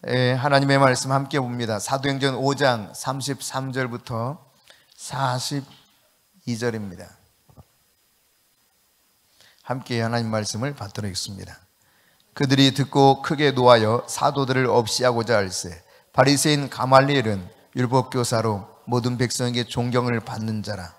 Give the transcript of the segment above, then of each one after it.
하나님의 말씀 함께 봅니다. 사도행전 5장 33절부터 42절입니다. 함께 하나님 말씀을 받도록 하겠습니다. 그들이 듣고 크게 노하여 사도들을 없이하고자 할세 바리새인 가말리엘은 율법교사로 모든 백성에게 존경을 받는 자라.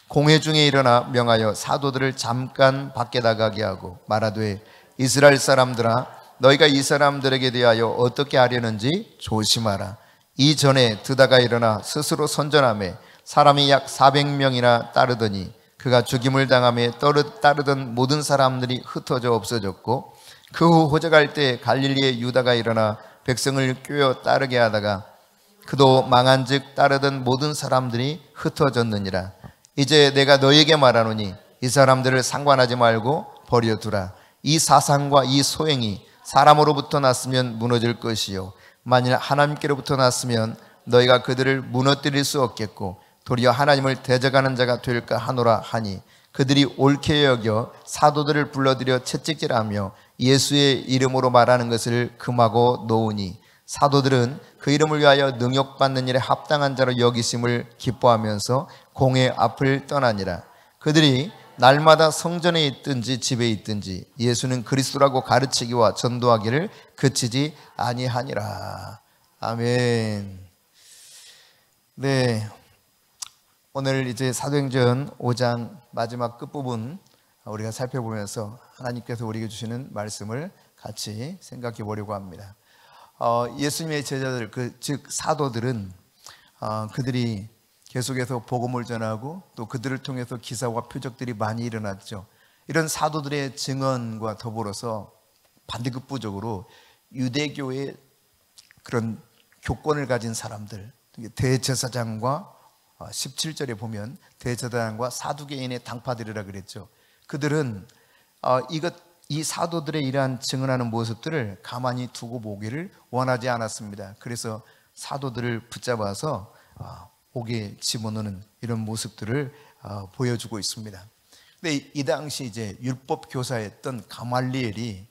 공회 중에 일어나 명하여 사도들을 잠깐 밖에 나가게 하고 말하되 이스라엘 사람들아 너희가 이 사람들에게 대하여 어떻게 하려는지 조심하라. 이전에 드다가 일어나 스스로 선전하며 사람이 약 400명이나 따르더니 그가 죽임을 당하며 따르던 모든 사람들이 흩어져 없어졌고 그 후 호적할 때 갈릴리의 유다가 일어나 백성을 꿰어 따르게 하다가 그도 망한즉 따르던 모든 사람들이 흩어졌느니라. 이제 내가 너희에게 말하노니 이 사람들을 상관하지 말고 버려두라. 이 사상과 이 소행이 사람으로부터 났으면 무너질 것이요 만일 하나님께로부터 났으면 너희가 그들을 무너뜨릴 수 없겠고 도리어 하나님을 대적하는 자가 될까 하노라 하니 그들이 옳게 여겨 사도들을 불러들여 채찍질하며 예수의 이름으로 말하는 것을 금하고 놓으니 사도들은 그 이름을 위하여 능욕받는 일에 합당한 자로 여기심을 기뻐하면서 공회 앞을 떠나니라. 그들이 날마다 성전에 있든지 집에 있든지 예수는 그리스도라고 가르치기와 전도하기를 그치지 아니하니라. 아멘. 네, 오늘 이제 사도행전 5장 마지막 끝부분 우리가 살펴보면서 하나님께서 우리에게 주시는 말씀을 같이 생각해 보려고 합니다. 예수님의 제자들, 즉 사도들은 그들이 계속해서 복음을 전하고 또 그들을 통해서 기사와 표적들이 많이 일어났죠. 이런 사도들의 증언과 더불어서 반대급부적으로 유대교의 그런 교권을 가진 사람들, 대제사장과 17절에 보면 대제사장과 사두개인의 당파들이라 그랬죠. 그들은 이 사도들의 이러한 증언하는 모습들을 가만히 두고 보기를 원하지 않았습니다. 그래서 사도들을 붙잡아서 옥에 집어넣는 이런 모습들을 보여주고 있습니다. 근데 이 당시 이제 율법 교사였던 가말리엘이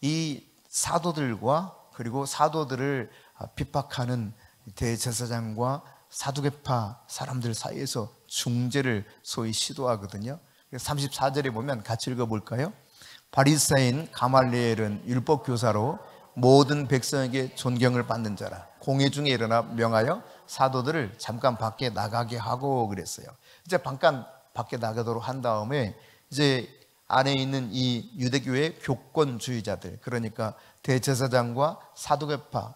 이 사도들과 그리고 사도들을 핍박하는 대제사장과 사두개파 사람들 사이에서 중재를 소위 시도하거든요. 34절에 보면 같이 읽어볼까요? 바리새인 가말리엘은 율법 교사로 모든 백성에게 존경을 받는 자라. 공회 중에 일어나 명하여 사도들을 잠깐 밖에 나가게 하고 그랬어요. 이제 잠깐 밖에 나가도록 한 다음에 이제 안에 있는 이 유대교의 교권주의자들, 그러니까 대제사장과 사두개파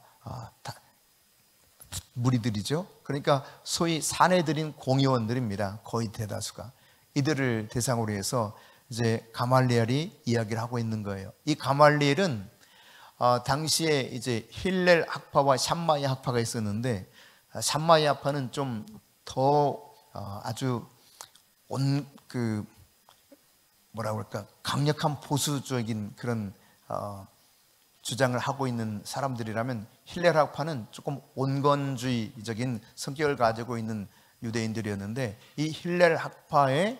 무리들이죠. 그러니까 소위 사내들인 공의원들입니다. 거의 대다수가. 이들을 대상으로 해서 이제 가말리엘이 이야기를 하고 있는 거예요. 이 가말리엘은 당시에 이제 힐렐 학파와 샴마이 학파가 있었는데 샴마이 학파는 좀 더 아주 뭐라고 할까 강력한 보수적인 그런 주장을 하고 있는 사람들이라면 힐렐 학파는 조금 온건주의적인 성격을 가지고 있는 유대인들이었는데 이 힐렐 학파의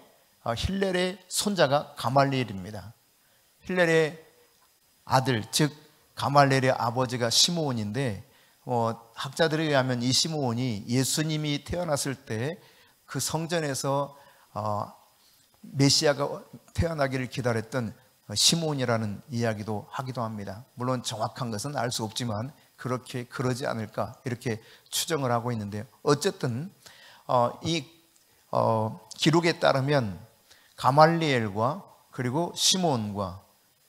힐렐의 손자가 가말리엘입니다. 힐렐의 아들, 즉 가말리엘의 아버지가 시므온인데 학자들에 의하면 이 시므온이 예수님이 태어났을 때 그 성전에서 메시아가 태어나기를 기다렸던 시므온이라는 이야기도 하기도 합니다. 물론 정확한 것은 알 수 없지만 그러지 않을까 이렇게 추정을 하고 있는데요. 어쨌든 이 기록에 따르면 가말리엘과 그리고 시므온과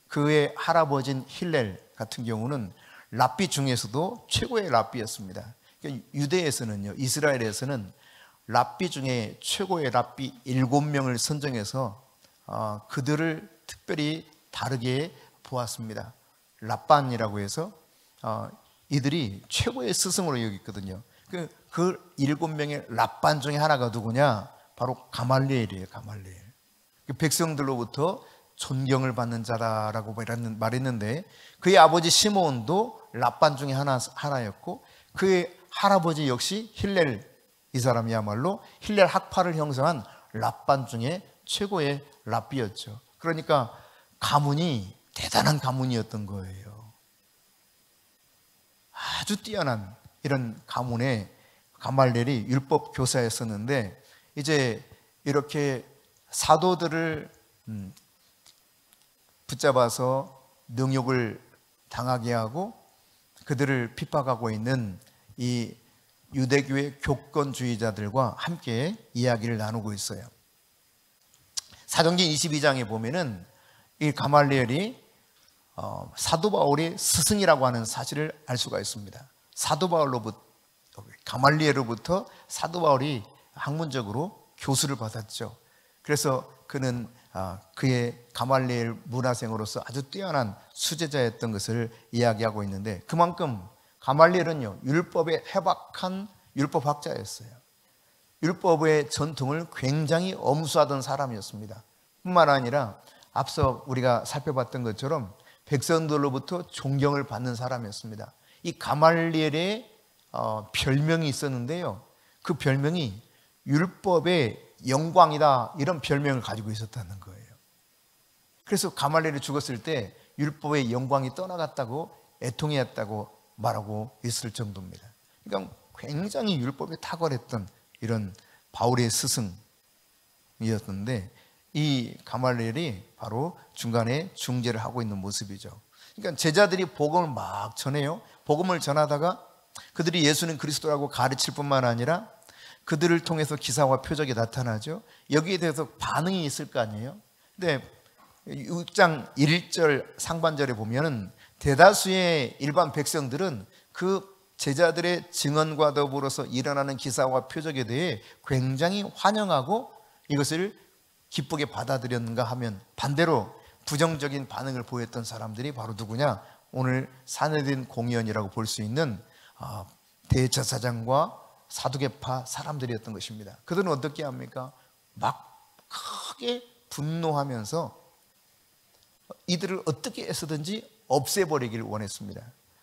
그의 할아버지인 힐렐 같은 경우는 랍비 중에서도 최고의 랍비였습니다. 그러니까 유대에서는요, 이스라엘에서는 랍비 중에 최고의 랍비 7명을 선정해서 그들을 특별히 다르게 보았습니다. 랍반이라고 해서 이들이 최고의 스승으로 여겼거든요. 그 7명의 랍반 중에 하나가 누구냐? 바로 가말리엘이에요. 가말리엘. 백성들로부터 존경을 받는 자다라고 말했는데 그의 아버지 시므온도 랍반 중에 하나였고 그의 할아버지 역시 힐렐, 이 사람이야말로 힐렐 학파를 형성한 랍반 중에 최고의 랍비였죠. 그러니까 가문이 대단한 가문이었던 거예요. 아주 뛰어난 이런 가문의 가말리엘이 율법 교사였었는데, 이제 이렇게 사도들을 붙잡아서 능욕을 당하게 하고 그들을 핍박하고 있는 이 유대교의 교권주의자들과 함께 이야기를 나누고 있어요. 사도행전 22장에 보면은 이 가말리엘이 사도 바울의 스승이라고 하는 사실을 알 수가 있습니다. 사도 바울로부터, 가말리엘로부터 사도 바울이 학문적으로 교수를 받았죠. 그래서 그는 그의 가말리엘 문화생으로서 아주 뛰어난 수제자였던 것을 이야기하고 있는데, 그만큼 가말리엘은요, 율법에 해박한 율법학자였어요. 율법의 전통을 굉장히 엄수하던 사람이었습니다. 뿐만 아니라 앞서 우리가 살펴봤던 것처럼 백성들로부터 존경을 받는 사람이었습니다. 이 가말리엘의 별명이 있었는데요, 그 별명이 율법의 영광이다, 이런 별명을 가지고 있었다는 거예요. 그래서 가말리엘이 죽었을 때 율법의 영광이 떠나갔다고, 애통했다고 말하고 있을 정도입니다. 그러니까 굉장히 율법에 탁월했던 이런 바울의 스승이었는데, 이 가말리엘이 바로 중간에 중재를 하고 있는 모습이죠. 그러니까 제자들이 복음을 막 전해요. 복음을 전하다가 그들이 예수는 그리스도라고 가르칠 뿐만 아니라 그들을 통해서 기사와 표적이 나타나죠. 여기에 대해서 반응이 있을 거 아니에요. 근데 6장 1절 상반절에 보면은 대다수의 일반 백성들은 그 제자들의 증언과 더불어서 일어나는 기사와 표적에 대해 굉장히 환영하고 이것을 기쁘게 받아들였는가 하면, 반대로 부정적인 반응을 보였던 사람들이 바로 누구냐? 오늘 사내된 공의원이라고 볼 수 있는 대제사장과 사두개파 사람들이었던 것입니다. 그들은 어떻게 합니까? 막 크게 분노하면서 이들을 어떻게 해서든지 없애버리기를 원했습니다.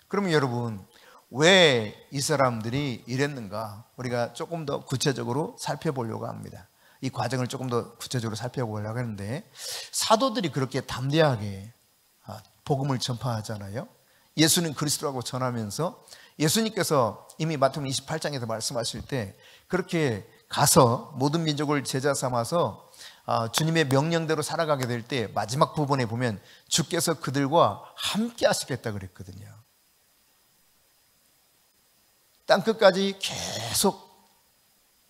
그러면 여러분, 왜 이 사람들이 이랬는가? 우리가 조금 더 구체적으로 살펴보려고 합니다. 이 과정을 조금 더 구체적으로 살펴보려고 하는데, 사도들이 그렇게 담대하게 복음을 전파하잖아요. 예수는 그리스도라고 전하면서 예수님께서 이미 마태복음 28장에서 말씀하실 때 그렇게 가서 모든 민족을 제자 삼아서 주님의 명령대로 살아가게 될 때 마지막 부분에 보면 주께서 그들과 함께 하시겠다 그랬거든요. 땅 끝까지 계속,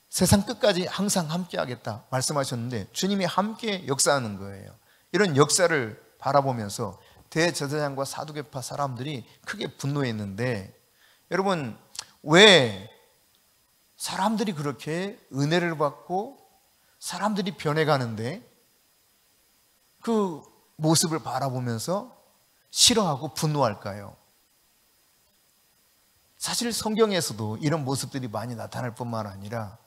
세상 끝까지 항상 함께 하겠다 말씀하셨는데, 주님이 함께 역사하는 거예요. 이런 역사를 바라보면서 대제사장과 사두개파 사람들이 크게 분노했는데, 여러분, 왜 사람들이 그렇게 은혜를 받고 사람들이 변해가는데 그 모습을 바라보면서 싫어하고 분노할까요? 사실 성경에서도 이런 모습들이 많이 나타날 뿐만 아니라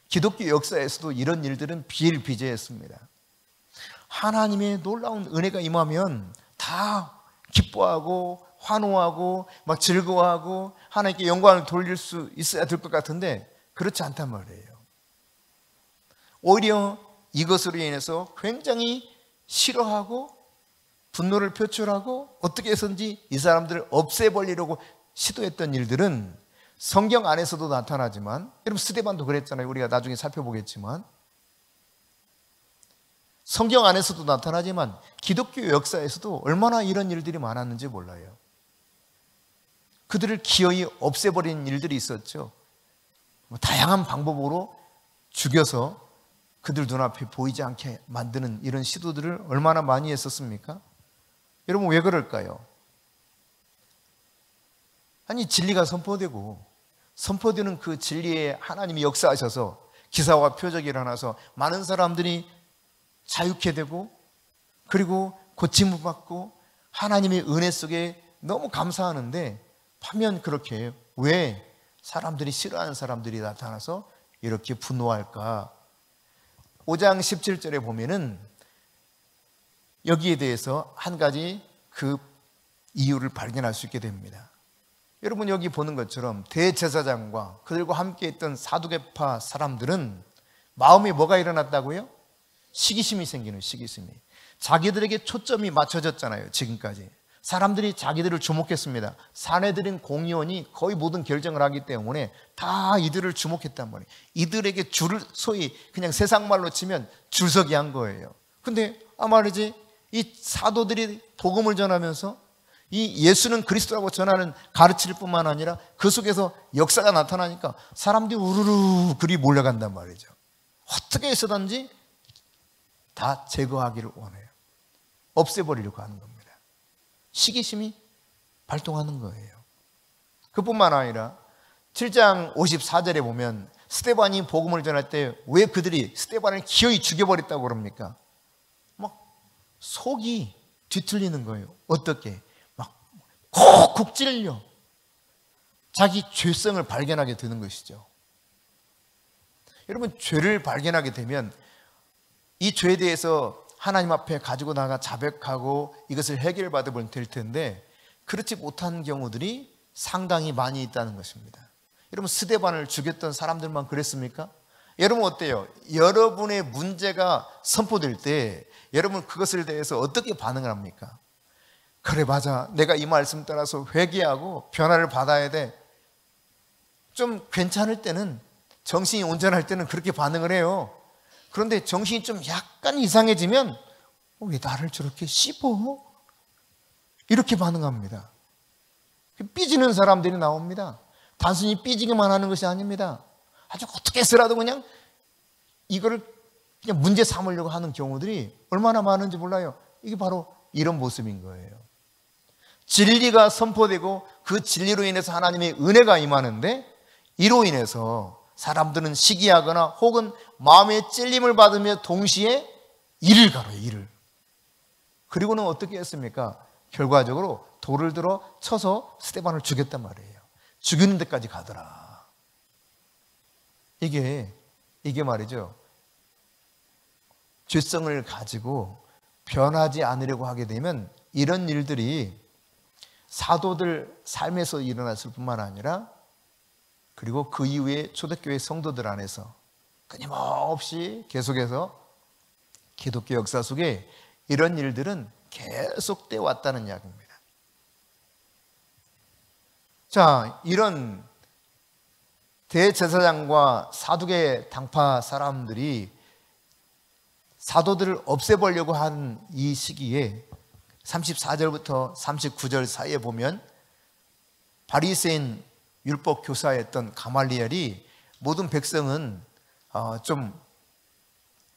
기독교 역사에서도 이런 일들은 비일비재했습니다. 하나님의 놀라운 은혜가 임하면 다 기뻐하고 환호하고 막 즐거워하고 하나님께 영광을 돌릴 수 있어야 될 것 같은데 그렇지 않단 말이에요. 오히려 이것으로 인해서 굉장히 싫어하고 분노를 표출하고 어떻게 해서든지 이 사람들을 없애버리려고 시도했던 일들은 성경 안에서도 나타나지만, 여러분 스데반도 그랬잖아요. 우리가 나중에 살펴보겠지만, 성경 안에서도 나타나지만 기독교 역사에서도 얼마나 이런 일들이 많았는지 몰라요. 그들을 기어이 없애버리는 일들이 있었죠. 다양한 방법으로 죽여서 그들 눈앞에 보이지 않게 만드는 이런 시도들을 얼마나 많이 했었습니까? 여러분 왜 그럴까요? 아니, 진리가 선포되는 그 진리에 하나님이 역사하셔서 기사와 표적이 일어나서 많은 사람들이 자유케 되고, 그리고 고침을 받고 하나님의 은혜 속에 너무 감사하는데, 반면 그렇게 왜 사람들이 싫어하는 사람들이 나타나서 이렇게 분노할까? 5장 17절에 보면은 여기에 대해서 한 가지 그 이유를 발견할 수 있게 됩니다. 여러분 여기 보는 것처럼 대제사장과 그들과 함께 있던 사두개파 사람들은 마음에 뭐가 일어났다고요? 시기심이 생기는, 시기심이. 자기들에게 초점이 맞춰졌잖아요. 지금까지 사람들이 자기들을 주목했습니다. 사내들인 공의원이 거의 모든 결정을 하기 때문에 다 이들을 주목했단 말이에요. 이들에게 줄을 소위 그냥 세상 말로 치면 줄서기 한 거예요. 근데 말이지 이 사도들이 복음을 전하면서 이 예수는 그리스도라고 전하는 가르칠 뿐만 아니라 그 속에서 역사가 나타나니까 사람들이 우르르 그리 몰려간단 말이죠. 어떻게 해서든지 다 제거하기를 원해요. 없애버리려고 하는 겁니다. 시기심이 발동하는 거예요. 그뿐만 아니라 7장 54절에 보면 스데반이 복음을 전할 때 왜 그들이 스데반을 기어이 죽여버렸다고 그럽니까? 막 속이 뒤틀리는 거예요. 어떻게? 막 콕콕 찔려 자기 죄성을 발견하게 되는 것이죠. 여러분, 죄를 발견하게 되면 이 죄에 대해서 하나님 앞에 가지고 나가 자백하고 이것을 해결받으면 될 텐데 그렇지 못한 경우들이 상당히 많이 있다는 것입니다. 여러분, 스데반을 죽였던 사람들만 그랬습니까? 여러분 어때요? 여러분의 문제가 선포될 때 여러분 그것을 대해서 어떻게 반응을 합니까? 그래, 맞아, 내가 이 말씀 따라서 회개하고 변화를 받아야 돼. 좀 괜찮을 때는, 정신이 온전할 때는 그렇게 반응을 해요. 그런데 정신이 좀 약간 이상해지면 왜 나를 저렇게 씹어? 이렇게 반응합니다. 삐지는 사람들이 나옵니다. 단순히 삐지기만 하는 것이 아닙니다. 아주 어떻게 해서라도 그냥 이거를 그냥 문제 삼으려고 하는 경우들이 얼마나 많은지 몰라요. 이게 바로 이런 모습인 거예요. 진리가 선포되고 그 진리로 인해서 하나님의 은혜가 임하는데 이로 인해서 사람들은 시기하거나 혹은 마음의 찔림을 받으며 동시에 일을 가로요. 일을. 그리고는 어떻게 했습니까? 결과적으로 돌을 들어 쳐서 스데반을 죽였단 말이에요. 죽이는 데까지 가더라. 이게 말이죠, 죄성을 가지고 변하지 않으려고 하게 되면 이런 일들이 사도들 삶에서 일어났을 뿐만 아니라 그리고 그 이후에 초대교회 성도들 안에서 끊임없이 계속해서 기독교 역사 속에 이런 일들은 계속되어 왔다는 이야기입니다. 자, 이런 대제사장과 사두개 당파 사람들이 사도들을 없애보려고 한 이 시기에 34절부터 39절 사이에 보면 바리새인 율법 교사였던 가말리엘이 모든 백성은 좀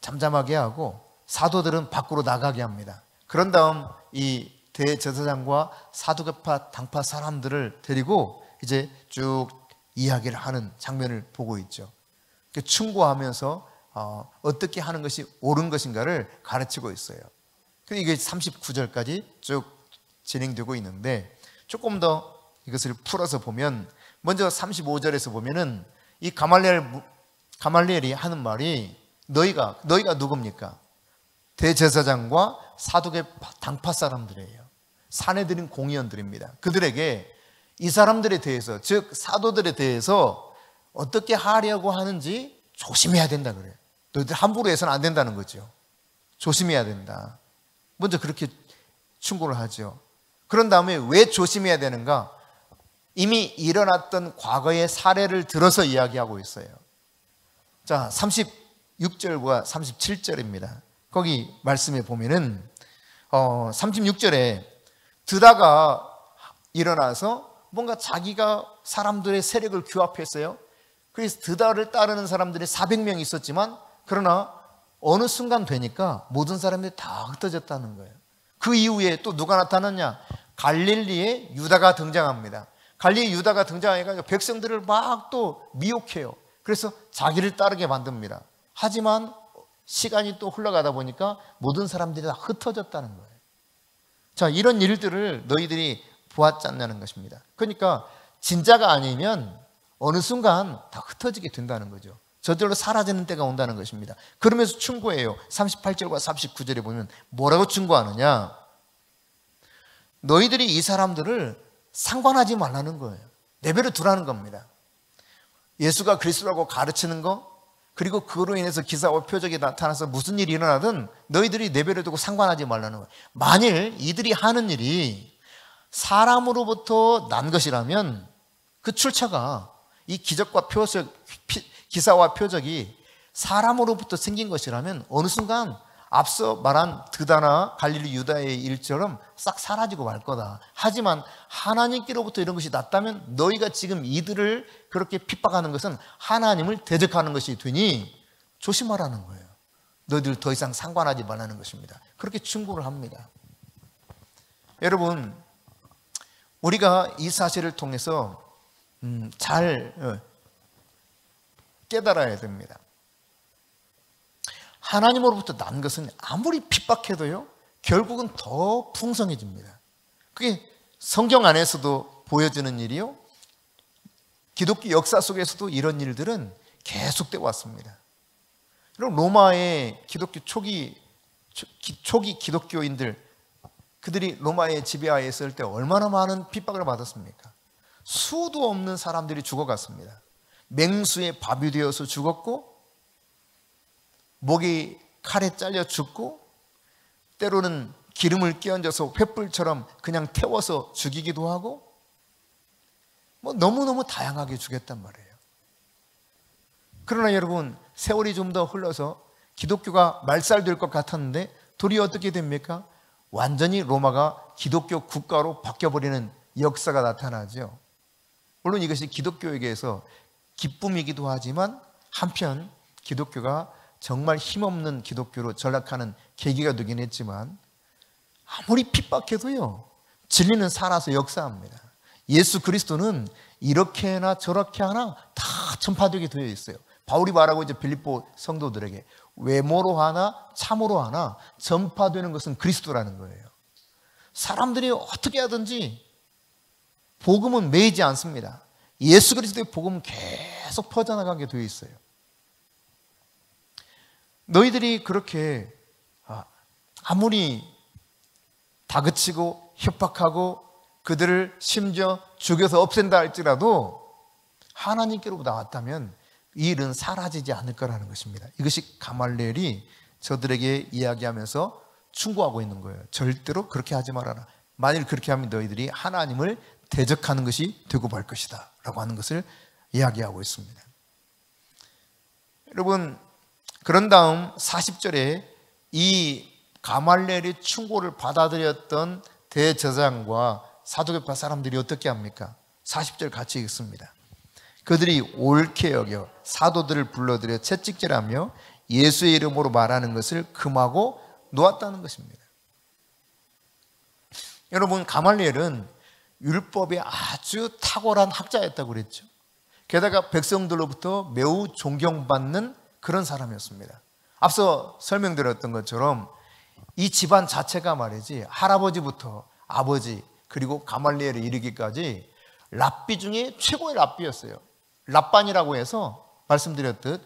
잠잠하게 하고 사도들은 밖으로 나가게 합니다. 그런 다음 이 대제사장과 사두개파 당파 사람들을 데리고 이제 쭉 이야기를 하는 장면을 보고 있죠. 충고하면서 어떻게 하는 것이 옳은 것인가를 가르치고 있어요. 이게 39절까지 쭉 진행되고 있는데 조금 더 이것을 풀어서 보면 먼저 35절에서 보면은 이 가말리엘이 하는 말이 너희가 누굽니까? 대제사장과 사두개 당파 사람들이에요. 사내들인 공의원들입니다. 그들에게 이 사람들에 대해서, 즉 사도들에 대해서 어떻게 하려고 하는지 조심해야 된다 그래요. 너희들 함부로 해서는 안 된다는 거죠. 조심해야 된다. 먼저 그렇게 충고를 하죠. 그런 다음에 왜 조심해야 되는가? 이미 일어났던 과거의 사례를 들어서 이야기하고 있어요. 자, 36절과 37절입니다. 거기 말씀에 보면은 36절에 드다가 일어나서 뭔가 자기가 사람들의 세력을 규합했어요. 그래서 드다를 따르는 사람들이 400명 있었지만 그러나 어느 순간 되니까 모든 사람들이 다 흩어졌다는 거예요. 그 이후에 또 누가 나타났냐? 갈릴리에 유다가 등장합니다. 갈릴리 유다가 등장하니까 백성들을 막 또 미혹해요. 그래서 자기를 따르게 만듭니다. 하지만 시간이 또 흘러가다 보니까 모든 사람들이 다 흩어졌다는 거예요. 자, 이런 일들을 너희들이 보았지 않냐는 것입니다. 그러니까 진짜가 아니면 어느 순간 다 흩어지게 된다는 거죠. 저절로 사라지는 때가 온다는 것입니다. 그러면서 충고해요. 38절과 39절에 보면 뭐라고 충고하느냐? 너희들이 이 사람들을 상관하지 말라는 거예요. 내버려 두라는 겁니다. 예수가 그리스도라고 가르치는 거, 그리고 그로 인해서 기사와 표적이 나타나서 무슨 일이 일어나든 너희들이 내버려 두고 상관하지 말라는 거예요. 만일 이들이 하는 일이 사람으로부터 난 것이라면 그 출처가 이 기적과 표적, 기사와 표적이 사람으로부터 생긴 것이라면 어느 순간 앞서 말한 드다나 갈릴리 유다의 일처럼 싹 사라지고 말 거다. 하지만 하나님께로부터 이런 것이 났다면 너희가 지금 이들을 그렇게 핍박하는 것은 하나님을 대적하는 것이 되니 조심하라는 거예요. 너희들 더 이상 상관하지 말라는 것입니다. 그렇게 충고를 합니다. 여러분, 우리가 이 사실을 통해서 잘 깨달아야 됩니다. 하나님으로부터 난 것은 아무리 핍박해도요, 결국은 더 풍성해집니다. 그게 성경 안에서도 보여지는 일이요, 기독교 역사 속에서도 이런 일들은 계속되어 왔습니다. 여러분, 로마의 기독교 초기 기독교인들, 그들이 로마의 지배하에 있을 때 얼마나 많은 핍박을 받았습니까? 수도 없는 사람들이 죽어갔습니다. 맹수의 밥이 되어서 죽었고, 목이 칼에 잘려 죽고, 때로는 기름을 끼얹어서 횃불처럼 그냥 태워서 죽이기도 하고, 너무너무 다양하게 죽였단 말이에요. 그러나 여러분, 세월이 좀 더 흘러서 기독교가 말살될 것 같았는데 도리어 어떻게 됩니까? 완전히 로마가 기독교 국가로 바뀌어버리는 역사가 나타나죠. 물론 이것이 기독교에게서 기쁨이기도 하지만 한편 기독교가 정말 힘없는 기독교로 전락하는 계기가 되긴 했지만, 아무리 핍박해도요, 진리는 살아서 역사합니다. 예수 그리스도는 이렇게나 저렇게 하나 다 전파되게 되어 있어요. 바울이 말하고 이제 빌립보 성도들에게 외모로 하나 참으로 하나 전파되는 것은 그리스도라는 거예요. 사람들이 어떻게 하든지 복음은 매이지 않습니다. 예수 그리스도의 복음은 계속 퍼져나가게 되어 있어요. 너희들이 그렇게 아무리 다그치고 협박하고 그들을 심지어 죽여서 없앤다 할지라도 하나님께로부터 나왔다면 이 일은 사라지지 않을 거라는 것입니다. 이것이 가말리엘이 저들에게 이야기하면서 충고하고 있는 거예요. 절대로 그렇게 하지 말아라. 만일 그렇게 하면 너희들이 하나님을 대적하는 것이 되고 말 것이다 라고 하는 것을 이야기하고 있습니다. 여러분, 그런 다음 40절에 이 가말리엘의 충고를 받아들였던 대제사장과 사두개파 사람들이 어떻게 합니까? 40절 같이 읽습니다. 그들이 옳게 여겨 사도들을 불러들여 채찍질하며 예수의 이름으로 말하는 것을 금하고 놓았다는 것입니다. 여러분, 가말리엘은 율법에 아주 탁월한 학자였다고 그랬죠. 게다가 백성들로부터 매우 존경받는 그런 사람이었습니다. 앞서 설명드렸던 것처럼 이 집안 자체가 말이지, 할아버지부터 아버지 그리고 가말리엘에 이르기까지 랍비 중에 최고의 랍비였어요. 랍반이라고 해서 말씀드렸듯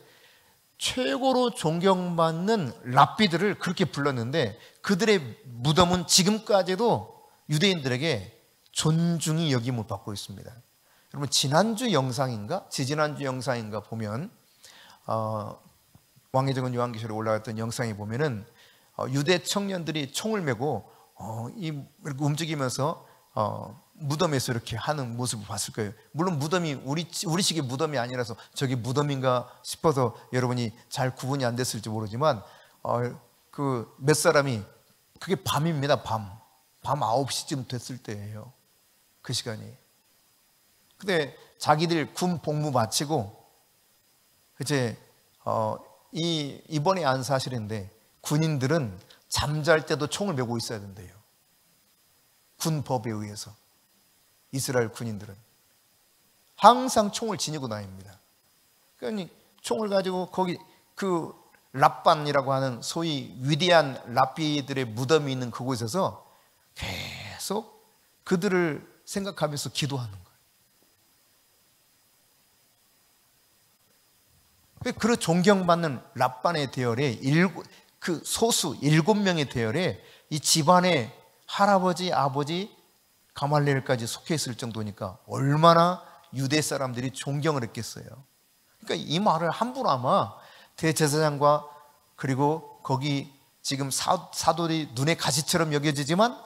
최고로 존경받는 랍비들을 그렇게 불렀는데, 그들의 무덤은 지금까지도 유대인들에게 존중이 여김을 받고 있습니다. 여러분, 지난주 영상인가 지지난주 영상인가 보면 왕의정은 요한계시록에 올라갔던 영상에 보면은 유대 청년들이 총을 메고 이렇게 움직이면서 무덤에서 이렇게 하는 모습을 봤을 거예요. 물론 무덤이 우리식의 무덤이 아니라서 저게 무덤인가 싶어서 여러분이 잘 구분이 안 됐을지 모르지만, 그 몇 사람이, 그게 밤입니다. 밤 9시쯤 됐을 때예요. 그 시간이. 근데 자기들 군 복무 마치고 이제 이번에 안 사실인데, 군인들은 잠잘 때도 총을 메고 있어야 된대요. 군법에 의해서. 이스라엘 군인들은 항상 총을 지니고 다닙니다. 그러니까 총을 가지고 거기 그 랍반이라고 하는 소위 위대한 랍비들의 무덤이 있는 그곳에서 계속 그들을 생각하면서 기도하는 거예요. 그 존경받는 랍반의 대열에 그 소수 7명의 대열에 이 집안의 할아버지, 아버지, 가말리엘까지 속해 있을 정도니까 얼마나 유대 사람들이 존경을 했겠어요. 그러니까 이 말을 함부로 아마 대제사장과 그리고 거기 지금 사도들이 눈에 가시처럼 여겨지지만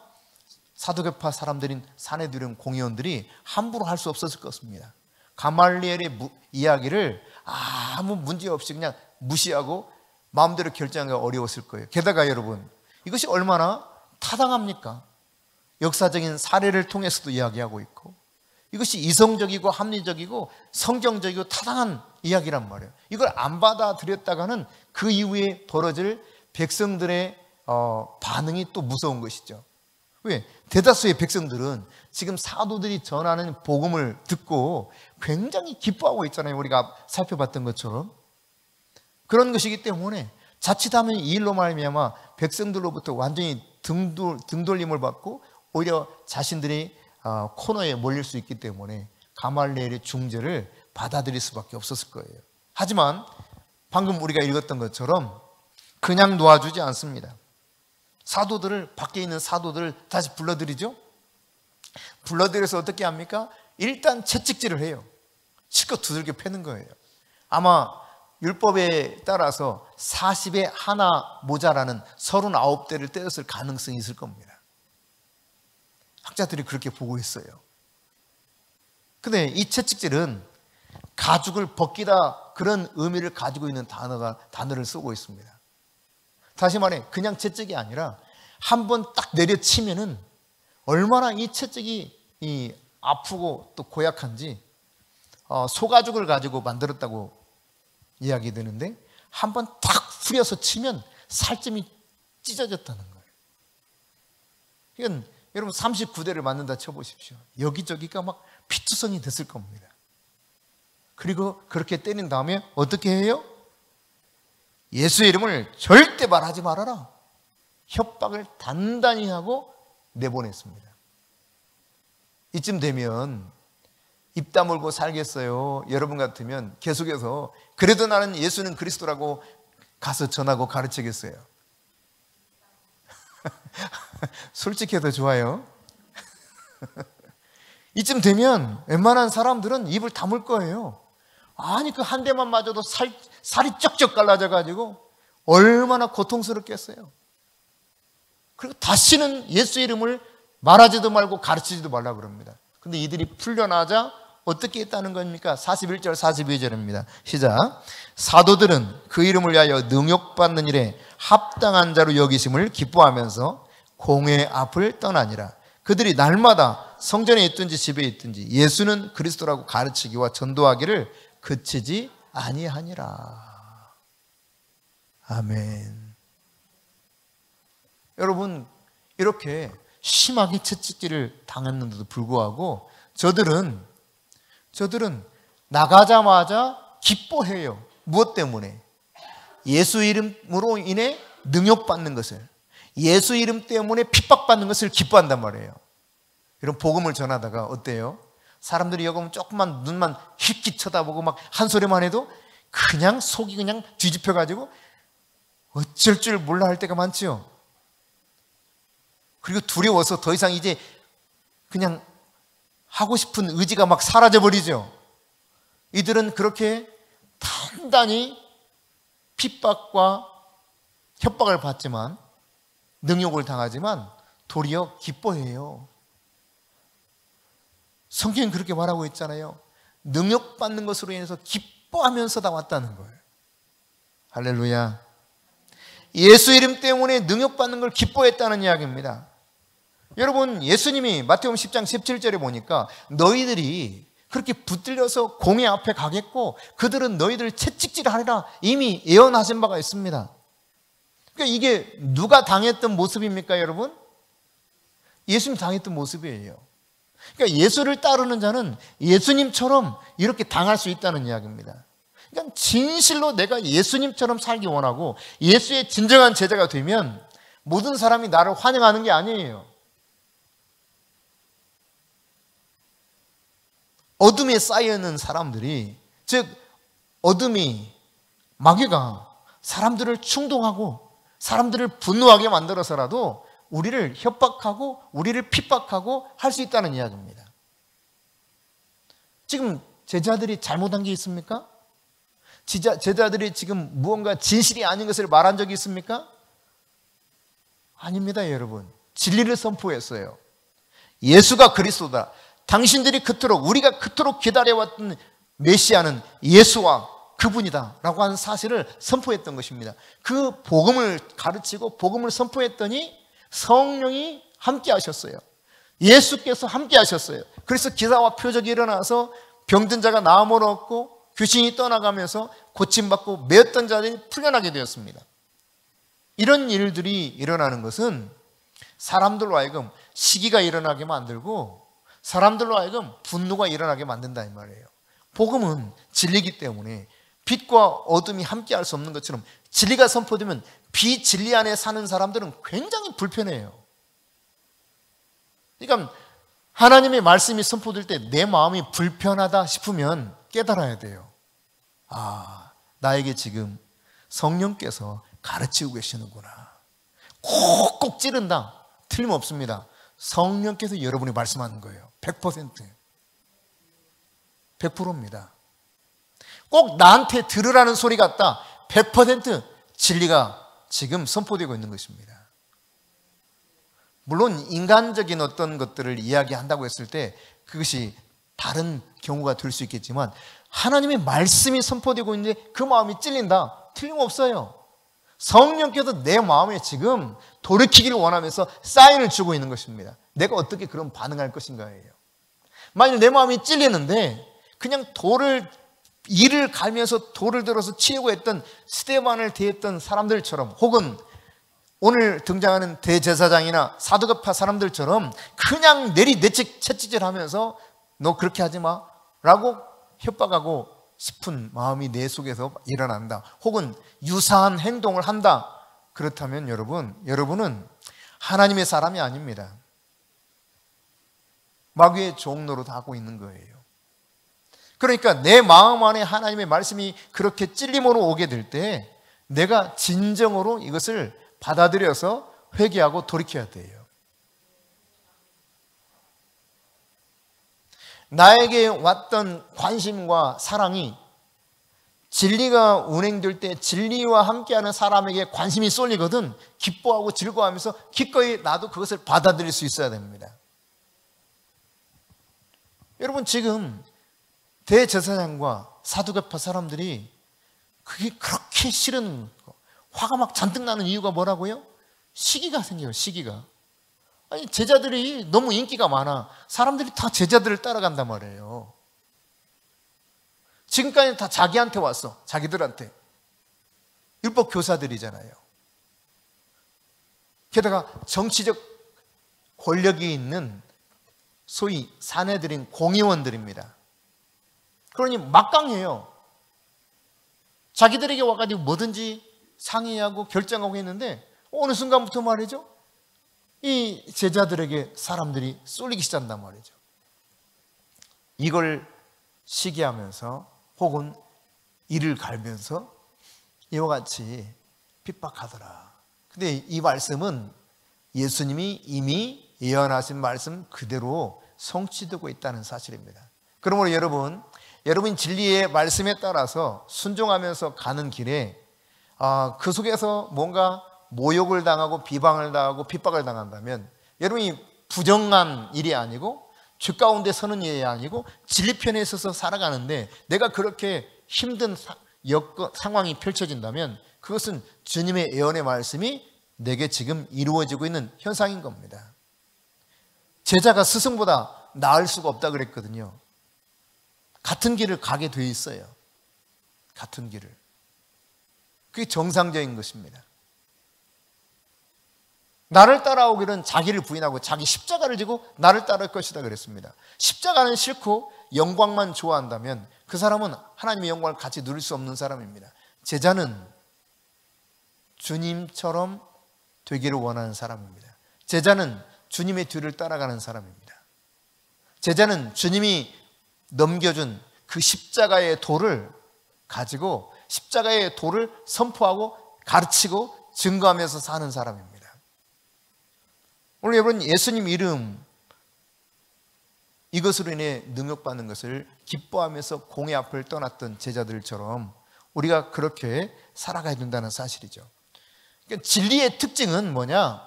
사두개파 사람들인 사내들은 공의원들이 함부로 할 수 없었을 것입니다. 가말리엘의 이야기를 아무 문제 없이 그냥 무시하고 마음대로 결정하기가 어려웠을 거예요. 게다가 여러분, 이것이 얼마나 타당합니까? 역사적인 사례를 통해서도 이야기하고 있고, 이것이 이성적이고 합리적이고 성경적이고 타당한 이야기란 말이에요. 이걸 안 받아들였다가는 그 이후에 벌어질 백성들의 반응이 또 무서운 것이죠. 왜? 대다수의 백성들은 지금 사도들이 전하는 복음을 듣고 굉장히 기뻐하고 있잖아요. 우리가 살펴봤던 것처럼. 그런 것이기 때문에 자칫하면 이 일로 말미암아 백성들로부터 완전히 등돌림을 받고 오히려 자신들이 코너에 몰릴 수 있기 때문에 가말리엘의 중재를 받아들일 수밖에 없었을 거예요. 하지만 방금 우리가 읽었던 것처럼 그냥 놓아주지 않습니다. 사도들을, 밖에 있는 사도들을 다시 불러들이죠. 불러들여서 어떻게 합니까? 일단 채찍질을 해요. 실컷 두들겨 패는 거예요. 아마 율법에 따라서 40에 하나 모자라는 39대를 때렸을 가능성이 있을 겁니다. 학자들이 그렇게 보고 있어요. 근데 이 채찍질은 가죽을 벗기다, 그런 의미를 가지고 있는 단어를 쓰고 있습니다. 다시 말해, 그냥 채찍이 아니라 한 번 딱 내려치면은 얼마나 이 채찍이 아프고 또 고약한지, 소가죽을 가지고 만들었다고 이야기 되는데 한 번 딱 후려서 치면 살점이 찢어졌다는 거예요. 이건 여러분 39대를 맞는다 쳐보십시오. 여기저기가 막 피투성이 됐을 겁니다. 그리고 그렇게 때린 다음에 어떻게 해요? 예수의 이름을 절대 말하지 말아라. 협박을 단단히 하고 내보냈습니다. 이쯤 되면 입 다물고 살겠어요. 여러분 같으면 계속해서 그래도 나는 예수는 그리스도라고 가서 전하고 가르치겠어요. 솔직해도 좋아요. 이쯤 되면 웬만한 사람들은 입을 다물 거예요. 아니, 그 한 대만 맞아도 살이 쩍쩍 갈라져 가지고 얼마나 고통스럽겠어요. 그리고 다시는 예수 이름을 말하지도 말고 가르치지도 말라고 그럽니다. 근데 이들이 풀려나자 어떻게 했다는 겁니까? 41절 42절입니다. 시작. 사도들은 그 이름을 위하여 능욕받는 일에 합당한 자로 여기심을 기뻐하면서 공회 앞을 떠나니라. 그들이 날마다 성전에 있든지 집에 있든지 예수는 그리스도라고 가르치기와 전도하기를 그치지 아니하니라. 아멘. 여러분, 이렇게 심하게 채찍질을 당했는데도 불구하고 저들은 나가자마자 기뻐해요. 무엇 때문에? 예수 이름으로 인해 능욕받는 것을, 예수 이름 때문에 핍박받는 것을 기뻐한단 말이에요. 이런 복음을 전하다가 어때요? 사람들이 여기 오면 조금만 눈만 휙휙 쳐다보고 막 한 소리만 해도 그냥 속이 그냥 뒤집혀가지고 어쩔 줄 몰라 할 때가 많죠. 그리고 두려워서 더 이상 이제 그냥 하고 싶은 의지가 막 사라져버리죠. 이들은 그렇게 단단히 핍박과 협박을 받지만, 능욕을 당하지만 도리어 기뻐해요. 성경은 그렇게 말하고 있잖아요. 능욕받는 것으로 인해서 기뻐하면서 다 왔다는 거예요. 할렐루야. 예수 이름 때문에 능욕받는 걸 기뻐했다는 이야기입니다. 여러분, 예수님이 마태복음 10장 17절에 보니까 너희들이 그렇게 붙들려서 공회 앞에 가겠고 그들은 너희들을 채찍질하리라 이미 예언하신 바가 있습니다. 그러니까 이게 누가 당했던 모습입니까, 여러분? 예수님 당했던 모습이에요. 그러니까 예수를 따르는 자는 예수님처럼 이렇게 당할 수 있다는 이야기입니다. 그러니까 진실로 내가 예수님처럼 살기 원하고 예수의 진정한 제자가 되면 모든 사람이 나를 환영하는 게 아니에요. 어둠에 쌓여있는 사람들이, 즉 어둠이, 마귀가 사람들을 충동하고 사람들을 분노하게 만들어서라도 우리를 협박하고 우리를 핍박하고 할 수 있다는 이야기입니다. 지금 제자들이 잘못한 게 있습니까? 제자들이 지금 무언가 진실이 아닌 것을 말한 적이 있습니까? 아닙니다, 여러분. 진리를 선포했어요. 예수가 그리스도다. 당신들이 그토록, 우리가 그토록 기다려왔던 메시아는 예수와 그분이다 라고 하는 사실을 선포했던 것입니다. 그 복음을 가르치고 복음을 선포했더니 성령이 함께 하셨어요. 예수께서 함께 하셨어요. 그래서 기사와 표적이 일어나서 병든 자가 나음을 얻고 귀신이 떠나가면서 고침받고 매었던 자들이 풀려나게 되었습니다. 이런 일들이 일어나는 것은 사람들로 하여금 시기가 일어나게 만들고 사람들로 하여금 분노가 일어나게 만든다 이 말이에요. 복음은 진리이기 때문에 빛과 어둠이 함께할 수 없는 것처럼 진리가 선포되면 비진리 안에 사는 사람들은 굉장히 불편해요. 그러니까 하나님의 말씀이 선포될 때 내 마음이 불편하다 싶으면 깨달아야 돼요. 아, 나에게 지금 성령께서 가르치고 계시는구나. 콕콕 찌른다. 틀림없습니다. 성령께서 여러분이 말씀하는 거예요. 100%. 100%입니다. 꼭 나한테 들으라는 소리 같다. 100% 진리가 지금 선포되고 있는 것입니다. 물론 인간적인 어떤 것들을 이야기한다고 했을 때 그것이 다른 경우가 될 수 있겠지만 하나님의 말씀이 선포되고 있는데 그 마음이 찔린다. 틀림없어요. 성령께서 내 마음에 지금 돌이키기를 원하면서 사인을 주고 있는 것입니다. 내가 어떻게 그런 반응할 것인가예요. 만일 내 마음이 찔리는데 그냥 이를 갈면서 돌을 들어서 치려고 했던 스데반을 대했던 사람들처럼 혹은 오늘 등장하는 대제사장이나 사두개파 사람들처럼 그냥 채찍질하면서 너 그렇게 하지 마 라고 협박하고 싶은 마음이 내 속에서 일어난다. 혹은 유사한 행동을 한다. 그렇다면 여러분은 하나님의 사람이 아닙니다. 마귀의 종로로 하고 있는 거예요. 그러니까 내 마음 안에 하나님의 말씀이 그렇게 찔림으로 오게 될 때 내가 진정으로 이것을 받아들여서 회개하고 돌이켜야 돼요. 나에게 왔던 관심과 사랑이 진리가 운행될 때 진리와 함께하는 사람에게 관심이 쏠리거든 기뻐하고 즐거워하면서 기꺼이 나도 그것을 받아들일 수 있어야 됩니다. 여러분 지금 대제사장과 사두개파 사람들이 그게 그렇게 싫은 화가 막 잔뜩 나는 이유가 뭐라고요? 시기가 생겨요. 시기가. 아니 제자들이 너무 인기가 많아. 사람들이 다 제자들을 따라간단 말이에요. 지금까지 다 자기한테 왔어. 자기들한테. 율법 교사들이잖아요. 게다가 정치적 권력이 있는 소위 사내들인 공의원들입니다. 그러니 막강해요. 자기들에게 와가지고 뭐든지 상의하고 결정하고 했는데 어느 순간부터 말이죠. 이 제자들에게 사람들이 쏠리기 시작한단 말이죠. 이걸 시기하면서 혹은 이를 갈면서 이와 같이 핍박하더라. 근데 이 말씀은 예수님이 이미 예언하신 말씀 그대로 성취되고 있다는 사실입니다. 그러므로 여러분 진리의 말씀에 따라서 순종하면서 가는 길에 그 속에서 뭔가 모욕을 당하고 비방을 당하고 핍박을 당한다면 여러분이 부정한 일이 아니고 죄 가운데 서는 일이 아니고 진리편에 있어서 살아가는데 내가 그렇게 힘든 상황이 펼쳐진다면 그것은 주님의 예언의 말씀이 내게 지금 이루어지고 있는 현상인 겁니다. 제자가 스승보다 나을 수가 없다 그랬거든요. 같은 길을 가게 돼 있어요. 같은 길을. 그게 정상적인 것입니다. 나를 따라오기는 자기를 부인하고 자기 십자가를 지고 나를 따를 것이다 그랬습니다. 십자가는 싫고 영광만 좋아한다면 그 사람은 하나님의 영광을 같이 누릴 수 없는 사람입니다. 제자는 주님처럼 되기를 원하는 사람입니다. 제자는 주님의 뒤를 따라가는 사람입니다. 제자는 주님이 넘겨준 그 십자가의 도를 가지고 십자가의 도를 선포하고 가르치고 증거하면서 사는 사람입니다. 오늘 여러분 예수님 이름 이것으로 인해 능력받는 것을 기뻐하면서 공의 앞을 떠났던 제자들처럼 우리가 그렇게 살아가야 된다는 사실이죠. 그러니까 진리의 특징은 뭐냐?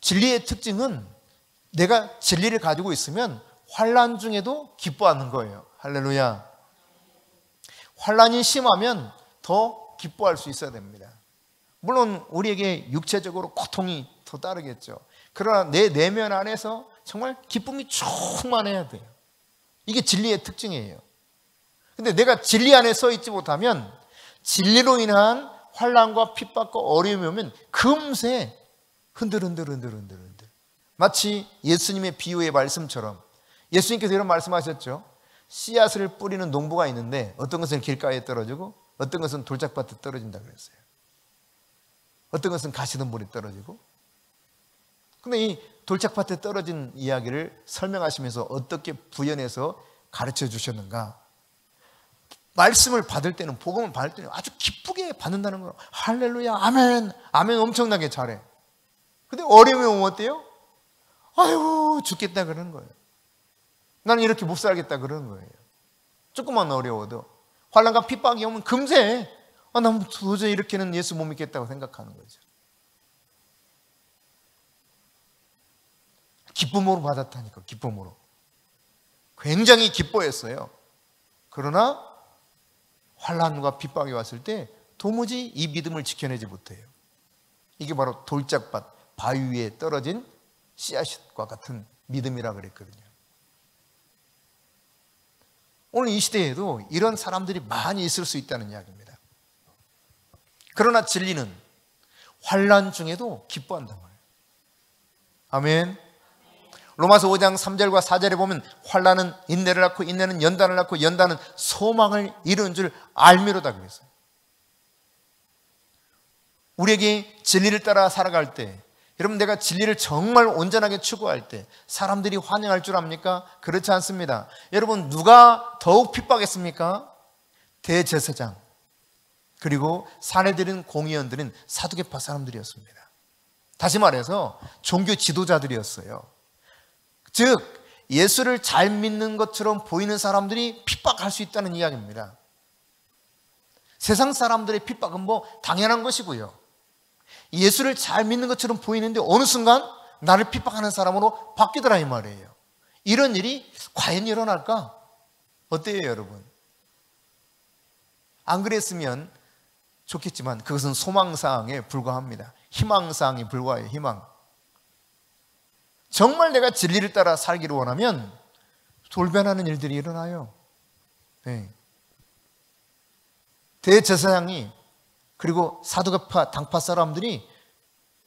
진리의 특징은 내가 진리를 가지고 있으면 환난 중에도 기뻐하는 거예요. 할렐루야. 환난이 심하면 더 기뻐할 수 있어야 됩니다. 물론 우리에게 육체적으로 고통이 더 따르겠죠. 그러나 내 내면 안에서 정말 기쁨이 충만해야 돼요. 이게 진리의 특징이에요. 근데 내가 진리 안에 서 있지 못하면 진리로 인한 환난과 핍박과 어려움이 오면 금세 흔들흔들. 마치 예수님의 비유의 말씀처럼 예수님께서 이런 말씀하셨죠. 씨앗을 뿌리는 농부가 있는데 어떤 것은 길가에 떨어지고 어떤 것은 돌짝밭에 떨어진다 그랬어요. 어떤 것은 가시덤불에 떨어지고. 근데 이 돌짝밭에 떨어진 이야기를 설명하시면서 어떻게 부연해서 가르쳐 주셨는가? 말씀을 받을 때는, 복음을 받을 때는 아주 기쁘게 받는다는 거예요. 할렐루야, 아멘, 아멘 엄청나게 잘해. 근데 어려움이 오면 어때요? 아유, 죽겠다 그러는 거예요. 나는 이렇게 못 살겠다 그러는 거예요. 조금만 어려워도. 환난과 핍박이 오면 금세 난 도저히 이렇게는 예수 못 믿겠다고 생각하는 거죠. 기쁨으로 받았다니까, 기쁨으로. 굉장히 기뻐했어요. 그러나 환난과 핍박이 왔을 때 도무지 이 믿음을 지켜내지 못해요. 이게 바로 돌짝밭, 바위 위에 떨어진 씨앗과 같은 믿음이라 그랬거든요. 오늘 이 시대에도 이런 사람들이 많이 있을 수 있다는 이야기입니다. 그러나 진리는 환난 중에도 기뻐한단 말이에요. 아멘. 로마서 5장 3절과 4절에 보면 환난은 인내를 낳고 인내는 연단을 낳고 연단은 소망을 이루는 줄 알미로다 그랬어요. 우리에게 진리를 따라 살아갈 때, 여러분 내가 진리를 정말 온전하게 추구할 때 사람들이 환영할 줄 압니까? 그렇지 않습니다. 여러분 누가 더욱 핍박했습니까? 대제사장 그리고 사내들은 공의원들은 사두개파 사람들이었습니다. 다시 말해서 종교 지도자들이었어요. 즉 예수를 잘 믿는 것처럼 보이는 사람들이 핍박할 수 있다는 이야기입니다. 세상 사람들의 핍박은 뭐 당연한 것이고요. 예수를 잘 믿는 것처럼 보이는데 어느 순간 나를 핍박하는 사람으로 바뀌더라 이 말이에요. 이런 일이 과연 일어날까? 어때요 여러분? 안 그랬으면 좋겠지만 그것은 소망사항에 불과합니다. 희망사항에 불과해요. 희망. 정말 내가 진리를 따라 살기를 원하면 돌변하는 일들이 일어나요. 네. 대제사장이 그리고 사두개파 당파 사람들이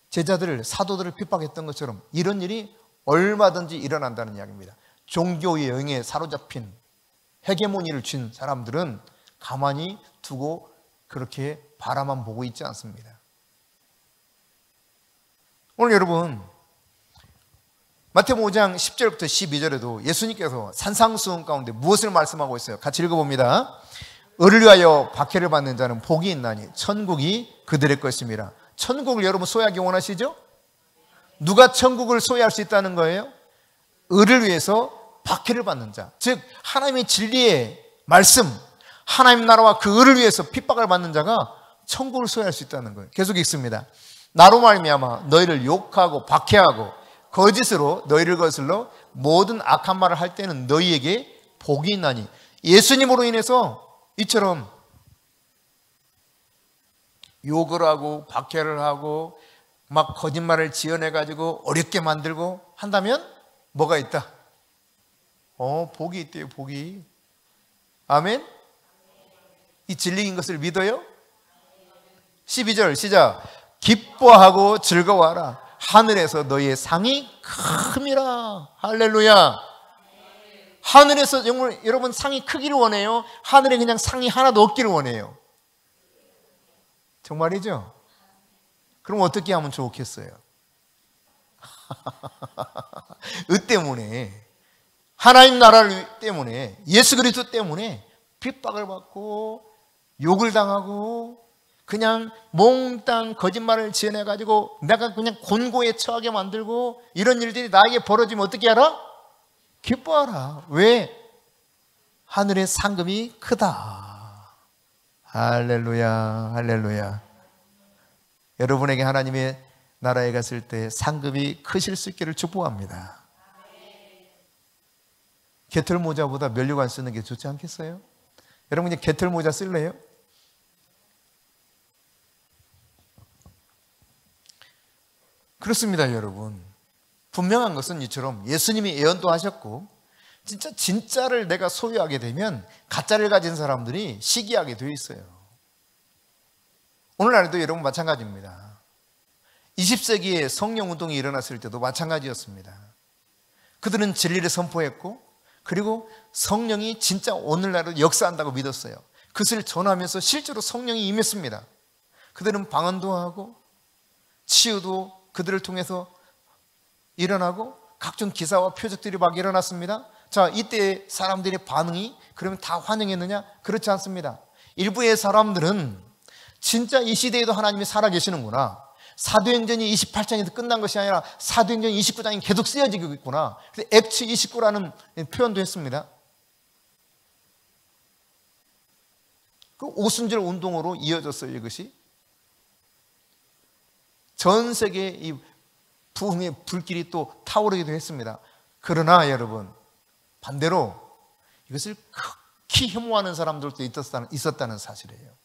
제자들을 사도들을 핍박했던 것처럼 이런 일이 얼마든지 일어난다는 이야기입니다. 종교의 영에 사로잡힌 헤게모니를 쥔 사람들은 가만히 두고 그렇게 바라만 보고 있지 않습니다. 오늘 여러분 마태복음 5장 10절부터 12절에도 예수님께서 산상수훈 가운데 무엇을 말씀하고 있어요? 같이 읽어봅니다. 을을 위하여 박해를 받는 자는 복이 있나니 천국이 그들의 것입니다. 천국을 여러분 소유하기 원하시죠? 누가 천국을 소유할 수 있다는 거예요? 을을 위해서 박해를 받는 자, 즉 하나님의 진리의 말씀, 하나님 나라와 그 을을 위해서 핍박을 받는 자가 천국을 소유할 수 있다는 거예요. 계속 읽습니다. 나로 말미암아 너희를 욕하고 박해하고 거짓으로 너희를 거슬러 모든 악한 말을 할 때는 너희에게 복이 있나니. 예수님으로 인해서 이처럼 욕을 하고 박해를 하고 막 거짓말을 지어내가지고 어렵게 만들고 한다면 뭐가 있다? 복이 있대요. 복이. 아멘. 이 진리인 것을 믿어요? 12절 시작. 기뻐하고 즐거워하라. 하늘에서 너희의 상이 큼이라. 할렐루야. 하늘에서 정말 여러분 상이 크기를 원해요? 하늘에 그냥 상이 하나도 없기를 원해요? 정말이죠? 그럼 어떻게 하면 좋겠어요? 의 때문에, 하나님 나라를 때문에, 예수 그리스도 때문에 핍박을 받고 욕을 당하고 그냥 몽땅 거짓말을 지어내가지고 내가 그냥 곤고에 처하게 만들고 이런 일들이 나에게 벌어지면 어떻게 하라? 기뻐하라. 왜? 하늘의 상급이 크다. 할렐루야, 할렐루야. 여러분에게 하나님의 나라에 갔을 때 상급이 크실 수 있기를 축복합니다. 개털 모자보다 면류관 쓰는 게 좋지 않겠어요? 여러분 이제 개털 모자 쓸래요? 그렇습니다, 여러분. 분명한 것은 이처럼 예수님이 예언도 하셨고 진짜를 내가 소유하게 되면 가짜를 가진 사람들이 시기하게 되어 있어요. 오늘날에도 여러분 마찬가지입니다. 20세기에 성령운동이 일어났을 때도 마찬가지였습니다. 그들은 진리를 선포했고 그리고 성령이 진짜 오늘날도 역사한다고 믿었어요. 그것을 전하면서 실제로 성령이 임했습니다. 그들은 방언도 하고 치유도 그들을 통해서 일어나고 각종 기사와 표적들이 막 일어났습니다. 자, 이때 사람들의 반응이 그러면 다 환영했느냐? 그렇지 않습니다. 일부의 사람들은 진짜 이 시대에도 하나님이 살아계시는구나, 사도행전이 28장에서 끝난 것이 아니라 사도행전 29장이 계속 쓰여지고 있구나, 그래서 액츠 29라는 표현도 했습니다. 그 오순절 운동으로 이어졌어요. 이것이 전 세계에 이 부흥의 불길이 또 타오르기도 했습니다. 그러나 여러분 반대로 이것을 극히 혐오하는 사람들도 있었다는 사실이에요.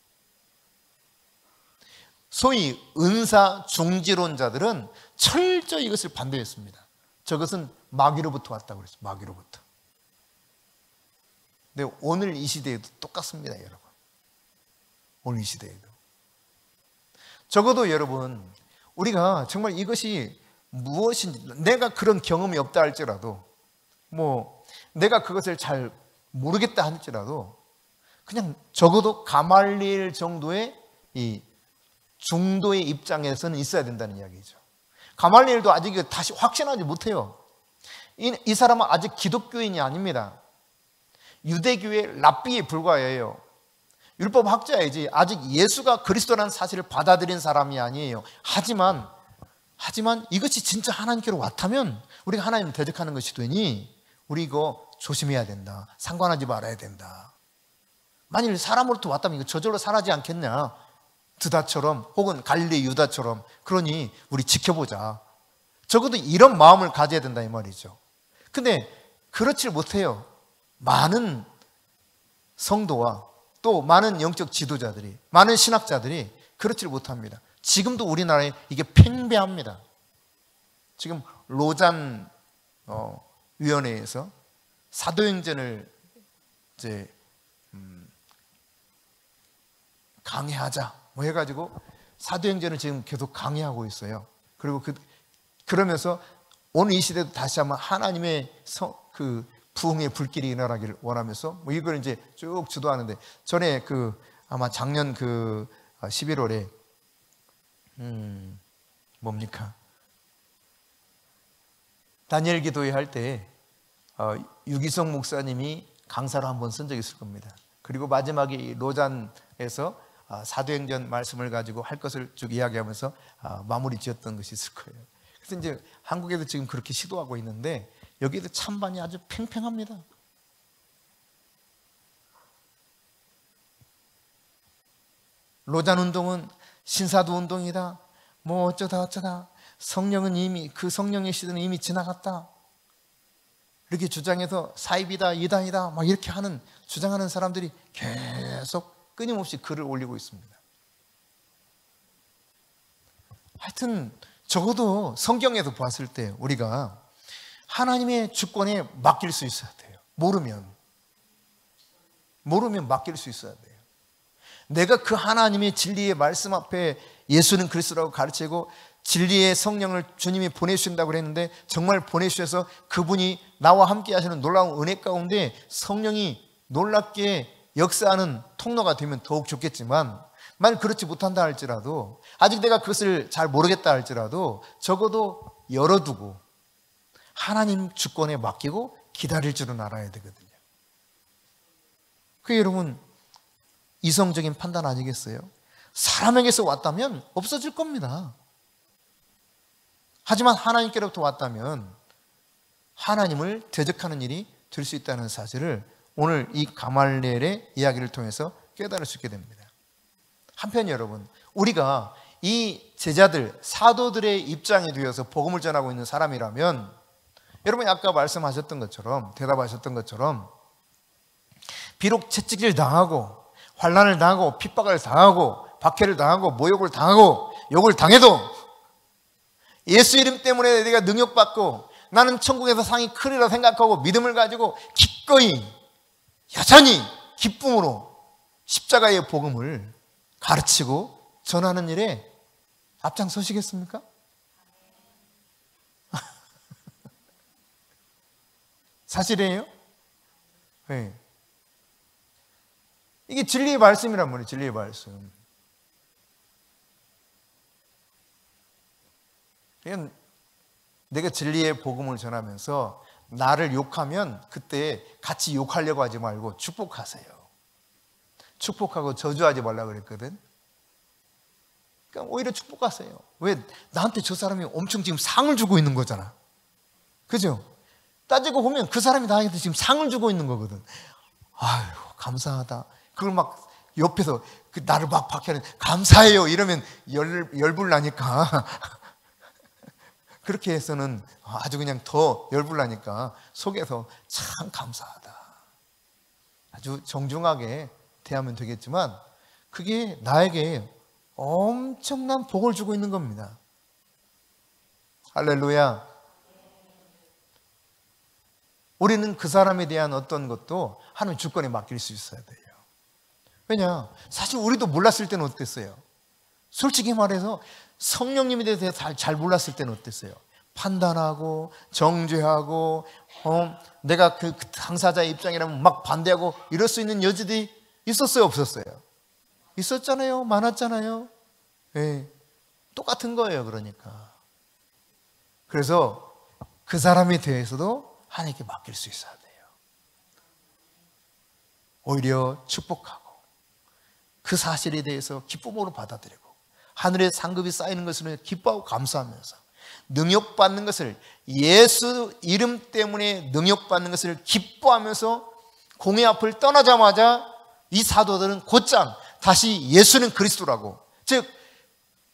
소위 은사 중지론자들은 철저히 이것을 반대했습니다. 저것은 마귀로부터 왔다고 그랬어요. 마귀로부터. 근데 오늘 이 시대에도 똑같습니다, 여러분. 오늘 이 시대에도. 적어도 여러분 우리가 정말 이것이 무엇인지, 내가 그런 경험이 없다 할지라도 내가 그것을 잘 모르겠다 할지라도 그냥 적어도 가말리엘 정도의 이 중도의 입장에서는 있어야 된다는 이야기죠. 가말리엘도 아직 다시 확신하지 못해요. 이 사람은 아직 기독교인이 아닙니다. 유대교의 랍비에 불과해요. 율법 학자이지 아직 예수가 그리스도라는 사실을 받아들인 사람이 아니에요. 하지만 이것이 진짜 하나님께로 왔다면 우리가 하나님을 대적하는 것이 되니 우리 이거 조심해야 된다. 상관하지 말아야 된다. 만일 사람으로부터 왔다면 이거 저절로 사라지지 않겠냐? 드다처럼 혹은 갈릴리 유다처럼. 그러니 우리 지켜보자. 적어도 이런 마음을 가져야 된다 이 말이죠. 근데 그렇지 못해요. 많은 성도와 또 많은 영적 지도자들이, 많은 신학자들이 그렇지 못합니다. 지금도 우리나라에 이게 팽배합니다. 지금 로잔 위원회에서 사도행전을 이제 강해하자 해가지고 사도행전을 지금 계속 강해하고 있어요. 그리고 그러면서 오늘 이 시대도 다시 한번 하나님의 그 부흥의 불길이 일어나기를 원하면서 이걸 이제 쭉 주도하는데, 전에 아마 작년 11월에 뭡니까? 다니엘 기도회 할 때 유기성 목사님이 강사로 한번 쓴 적이 있을 겁니다. 그리고 마지막에 로잔에서 사도행전 말씀을 가지고 할 것을 쭉 이야기하면서 마무리 지었던 것이 있을 거예요. 그래서 이제 한국에도 지금 그렇게 시도하고 있는데 여기에도 찬반이 아주 팽팽합니다. 로잔 운동은 신사도 운동이다, 어쩌다 성령은 이미, 그 성령의 시대는 이미 지나갔다, 이렇게 주장해서 사입이다, 이단이다 막 이렇게 주장하는 사람들이 계속 끊임없이 글을 올리고 있습니다. 하여튼 적어도 성경에서 봤을 때 우리가 하나님의 주권에 맡길 수 있어야 돼요. 모르면 맡길 수 있어야 돼요. 내가 그 하나님의 진리의 말씀 앞에 예수는 그리스도라고 가르치고 진리의 성령을 주님이 보내주신다고 그랬는데 정말 보내주셔서 그분이 나와 함께 하시는 놀라운 은혜 가운데 성령이 놀랍게 역사하는 통로가 되면 더욱 좋겠지만, 만약 그렇지 못한다 할지라도, 아직 내가 그것을 잘 모르겠다 할지라도 적어도 열어두고 하나님 주권에 맡기고 기다릴 줄은 알아야 되거든요. 그게 여러분 이성적인 판단 아니겠어요? 사람에게서 왔다면 없어질 겁니다. 하지만 하나님께로부터 왔다면 하나님을 대적하는 일이 될 수 있다는 사실을 오늘 이 가말리엘의 이야기를 통해서 깨달을 수 있게 됩니다. 한편 여러분, 우리가 이 제자들, 사도들의 입장에 되어서 복음을 전하고 있는 사람이라면 여러분이 아까 말씀하셨던 것처럼, 대답하셨던 것처럼, 비록 채찍질 당하고 환난을 당하고 핍박을 당하고 박해를 당하고 모욕을 당하고 욕을 당해도 예수 이름 때문에 내가 능욕받고 나는 천국에서 상이 크리라 생각하고 믿음을 가지고 기꺼이 여전히 기쁨으로 십자가의 복음을 가르치고 전하는 일에 앞장서시겠습니까? 사실이에요? 네. 이게 진리의 말씀이란 말이에요. 진리의 말씀. 그냥 내가 진리의 복음을 전하면서 나를 욕하면 그때 같이 욕하려고 하지 말고 축복하세요. 축복하고 저주하지 말라 그랬거든. 그러니까 오히려 축복하세요. 왜? 나한테 저 사람이 엄청 지금 상을 주고 있는 거잖아. 그죠? 따지고 보면 그 사람이 나한테 지금 상을 주고 있는 거거든. 아유, 감사하다. 그걸 막 옆에서 나를 막 박해하는, 감사해요 이러면 열불 나니까 그렇게 해서는 아주 그냥 더 열불 나니까 속에서 참 감사하다, 아주 정중하게 대하면 되겠지만 그게 나에게 엄청난 복을 주고 있는 겁니다. 할렐루야. 우리는 그 사람에 대한 어떤 것도 하나님 주권에 맡길 수 있어야 돼요. 왜냐? 사실 우리도 몰랐을 때는 어땠어요? 솔직히 말해서 성령님에 대해서 잘 몰랐을 때는 어땠어요? 판단하고 정죄하고 내가 그 당사자의 입장이라면 막 반대하고 이럴 수 있는 여지들이 있었어요? 없었어요? 있었잖아요. 많았잖아요. 네. 똑같은 거예요. 그러니까 그래서 그 사람에 대해서도 하나님께 맡길 수 있어야 돼요. 오히려 축복하고 그 사실에 대해서 기쁨으로 받아들이고 하늘의 상급이 쌓이는 것을 기뻐하고 감사하면서 능욕받는 것을, 예수 이름 때문에 능욕받는 것을 기뻐하면서 공의 앞을 떠나자마자 이 사도들은 곧장 다시 예수는 그리스도라고, 즉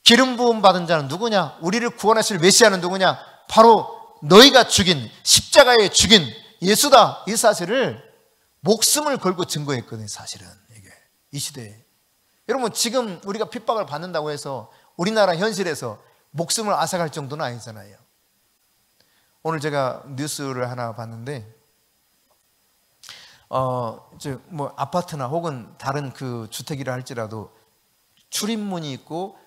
기름 부음 받은 자는 누구냐? 우리를 구원하실 메시아는 누구냐? 바로 너희가 죽인, 십자가에 죽인 예수다. 이 사실을 목숨을 걸고 증거했거든요. 사실은 이게 이 시대에. 여러분 지금 우리가 핍박을 받는다고 해서 우리나라 현실에서 목숨을 앗아갈 정도는 아니잖아요. 오늘 제가 뉴스를 하나 봤는데 뭐 아파트나 혹은 다른 그 주택이라 할지라도 출입문이 있고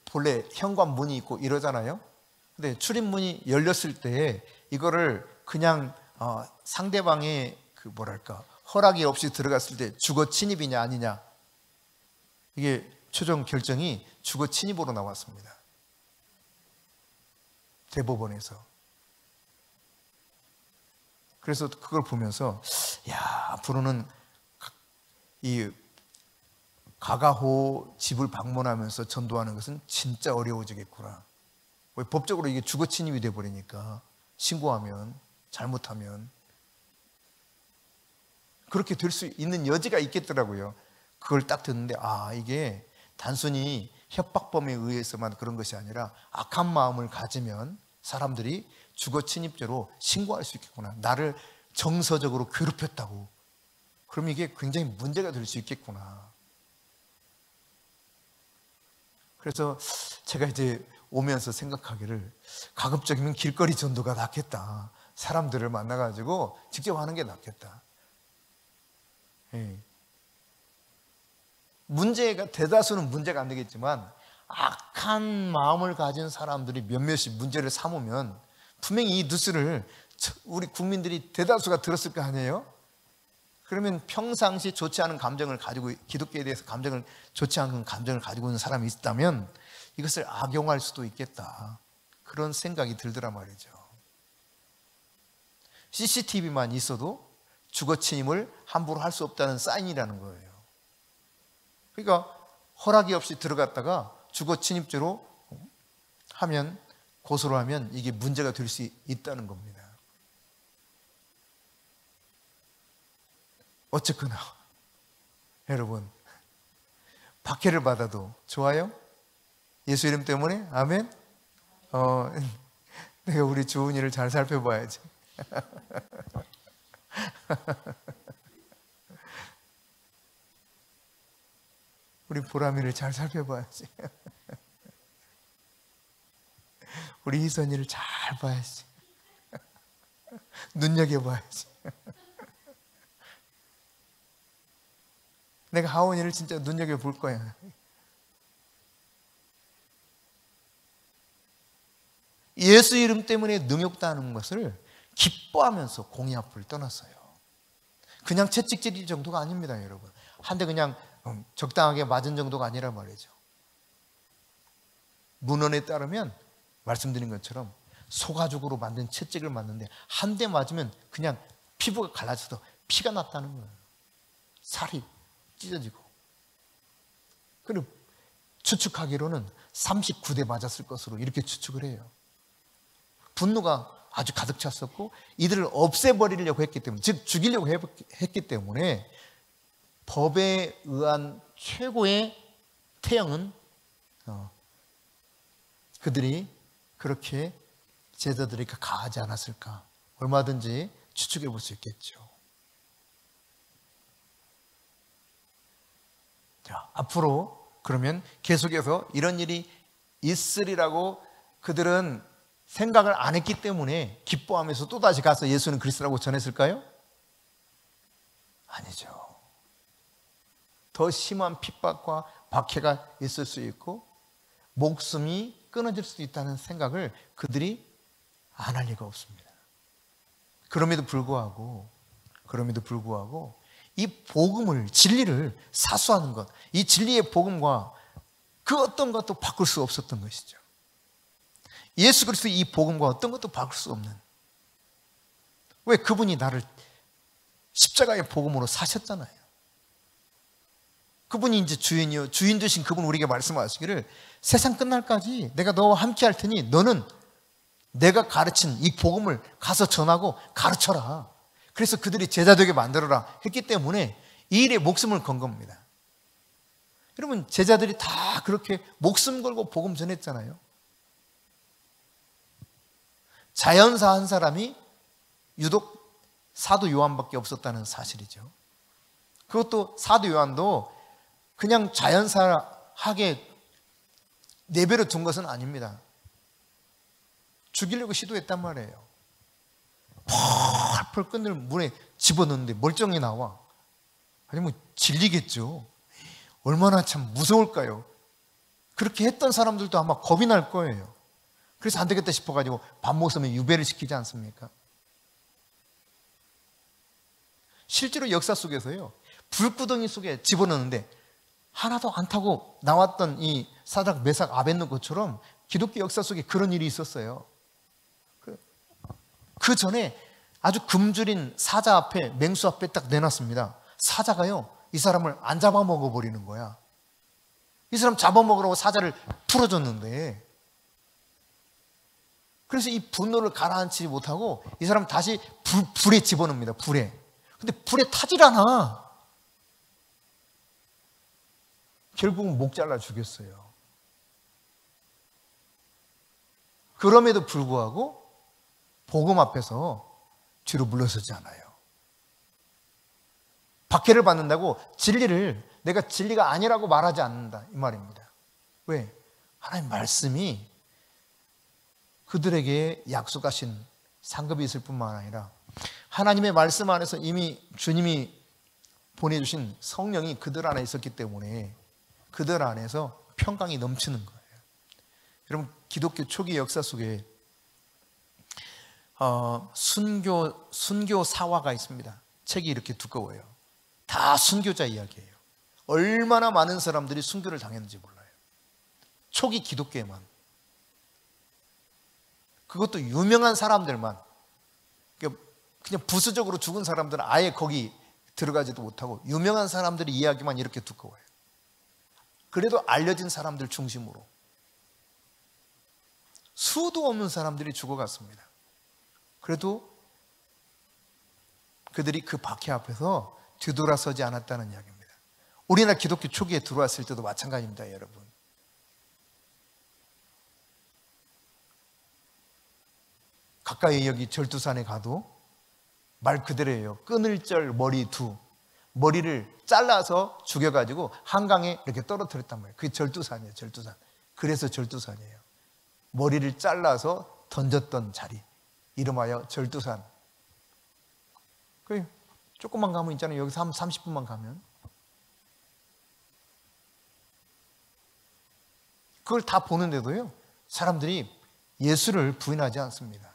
본래 현관문이 있고 이러잖아요. 근데 출입문이 열렸을 때 이거를 그냥 상대방의 그 뭐랄까 허락이 없이 들어갔을 때 주거 침입이냐 아니냐, 이게 최종 결정이 주거 침입으로 나왔습니다. 대법원에서. 그래서 그걸 보면서 야, 앞으로는 이 가가호 집을 방문하면서 전도하는 것은 진짜 어려워지겠구나. 왜? 법적으로 이게 주거 침입이 돼버리니까 신고하면, 잘못하면 그렇게 될 수 있는 여지가 있겠더라고요. 그걸 딱 듣는데 이게 단순히 협박범에 의해서만 그런 것이 아니라 악한 마음을 가지면 사람들이 주거 침입죄로 신고할 수 있겠구나. 나를 정서적으로 괴롭혔다고. 그럼 이게 굉장히 문제가 될 수 있겠구나. 그래서 제가 이제 오면서 생각하기를 가급적이면 길거리 전도가 낫겠다. 사람들을 만나가지고 직접 하는 게 낫겠다. 문제가, 대다수는 문제가 안 되겠지만 악한 마음을 가진 사람들이 몇몇이 문제를 삼으면 분명히 이 뉴스를 우리 국민들이 대다수가 들었을 거 아니에요? 그러면 평상시 좋지 않은 감정을 가지고, 기독교에 대해서 좋지 않은 감정을 가지고 있는 사람이 있다면 이것을 악용할 수도 있겠다. 그런 생각이 들더란 말이죠. CCTV만 있어도 주거 침입을 함부로 할 수 없다는 사인이라는 거예요. 그러니까 허락이 없이 들어갔다가 주거 침입죄로 하면, 고소를 하면 이게 문제가 될 수 있다는 겁니다. 어쨌거나 여러분, 박해를 받아도 좋아요? 예수 이름 때문에? 아멘? 내가 우리 주은이를 잘 살펴봐야지. 우리 보람이를 잘 살펴봐야지. 우리 희선이를 잘 봐야지. 눈여겨봐야지. 내가 하원이를 진짜 눈여겨볼 거야. 예수 이름 때문에 능욕당하는 것을 기뻐하면서 공의 앞을 떠났어요. 그냥 채찍질이 정도가 아닙니다, 여러분. 한 대 그냥 적당하게 맞은 정도가 아니라 말이죠. 문헌에 따르면 말씀드린 것처럼 소가죽으로 만든 채찍을 맞는데 한 대 맞으면 그냥 피부가 갈라져서 피가 났다는 거예요. 살이 찢어지고. 그리고 추측하기로는 39대 맞았을 것으로 이렇게 추측을 해요. 분노가 아주 가득 찼었고 이들을 없애버리려고 했기 때문에, 즉 죽이려고 했기 때문에 법에 의한 최고의 태형은 그들이 그렇게 제자들이 가하지 않았을까, 얼마든지 추측해 볼 수 있겠죠. 자, 앞으로 그러면 계속해서 이런 일이 있으리라고 그들은 생각을 안 했기 때문에 기뻐하면서 또다시 가서 예수는 그리스도라고 전했을까요? 아니죠. 더 심한 핍박과 박해가 있을 수 있고 목숨이 끊어질 수 있다는 생각을 그들이 안 할 리가 없습니다. 그럼에도 불구하고 이 복음을, 진리를 사수하는 것, 이 진리의 복음과 그 어떤 것도 바꿀 수 없었던 것이죠. 예수 그리스도의 이 복음과 어떤 것도 바꿀 수 없는, 왜 그분이 나를 십자가의 복음으로 사셨잖아요. 그분이 이제 주인이요, 주인 되신 그분 우리에게 말씀하시기를 세상 끝날까지 내가 너와 함께 할 테니 너는 내가 가르친 이 복음을 가서 전하고 가르쳐라. 그래서 그들이 제자 되게 만들어라 했기 때문에 이 일에 목숨을 건 겁니다. 여러분, 제자들이 다 그렇게 목숨 걸고 복음 전했잖아요. 자연사 한 사람이 유독 사도 요한밖에 없었다는 사실이죠. 그것도 사도 요한도 그냥 자연사하게 내버려 둔 것은 아닙니다. 죽이려고 시도했단 말이에요. 펄펄 끓는 물에 집어넣는데 멀쩡히 나와. 아니면 질리겠죠. 얼마나 참 무서울까요? 그렇게 했던 사람들도 아마 겁이 날 거예요. 그래서 안 되겠다 싶어가지고 밥 먹으면 유배를 시키지 않습니까? 실제로 역사 속에서요, 불구덩이 속에 집어넣는데 하나도 안 타고 나왔던 이 사드락, 메삭, 아벳느고처럼 기독교 역사 속에 그런 일이 있었어요. 그 전에 아주 굶주린 사자 앞에, 맹수 앞에 딱 내놨습니다. 사자가요, 이 사람을 안 잡아먹어 버리는 거야. 이 사람 잡아먹으라고 사자를 풀어줬는데, 그래서 이 분노를 가라앉히지 못하고 이 사람 다시 불에 집어넣습니다. 불에. 근데 불에 타질 않아. 결국은 목 잘라 죽였어요. 그럼에도 불구하고 복음 앞에서 뒤로 물러서지 않아요. 박해를 받는다고 진리를, 내가 진리가 아니라고 말하지 않는다, 이 말입니다. 왜? 하나님 말씀이 그들에게 약속하신 상급이 있을 뿐만 아니라 하나님의 말씀 안에서 이미 주님이 보내주신 성령이 그들 안에 있었기 때문에 그들 안에서 평강이 넘치는 거예요. 여러분, 기독교 초기 역사 속에 순교 사화가 있습니다. 책이 이렇게 두꺼워요. 다 순교자 이야기예요. 얼마나 많은 사람들이 순교를 당했는지 몰라요. 초기 기독교에만. 그것도 유명한 사람들만, 그냥 부수적으로 죽은 사람들은 아예 거기 들어가지도 못하고 유명한 사람들의 이야기만 이렇게 두꺼워요. 그래도 알려진 사람들 중심으로 수도 없는 사람들이 죽어갔습니다. 그래도 그들이 그 박해 앞에서 뒤돌아서지 않았다는 이야기입니다. 우리나라 기독교 초기에 들어왔을 때도 마찬가지입니다, 여러분. 가까이 여기 절두산에 가도 말 그대로예요. 끊을절 머리 두, 머리를 잘라서 죽여가지고 한강에 이렇게 떨어뜨렸단 말이에요. 그게 절두산이에요. 절두산. 그래서 절두산이에요. 머리를 잘라서 던졌던 자리, 이름하여 절두산. 그 조금만 가면 있잖아요. 여기서 한 30분만 가면 그걸 다 보는데도요, 사람들이 예수를 부인하지 않습니다.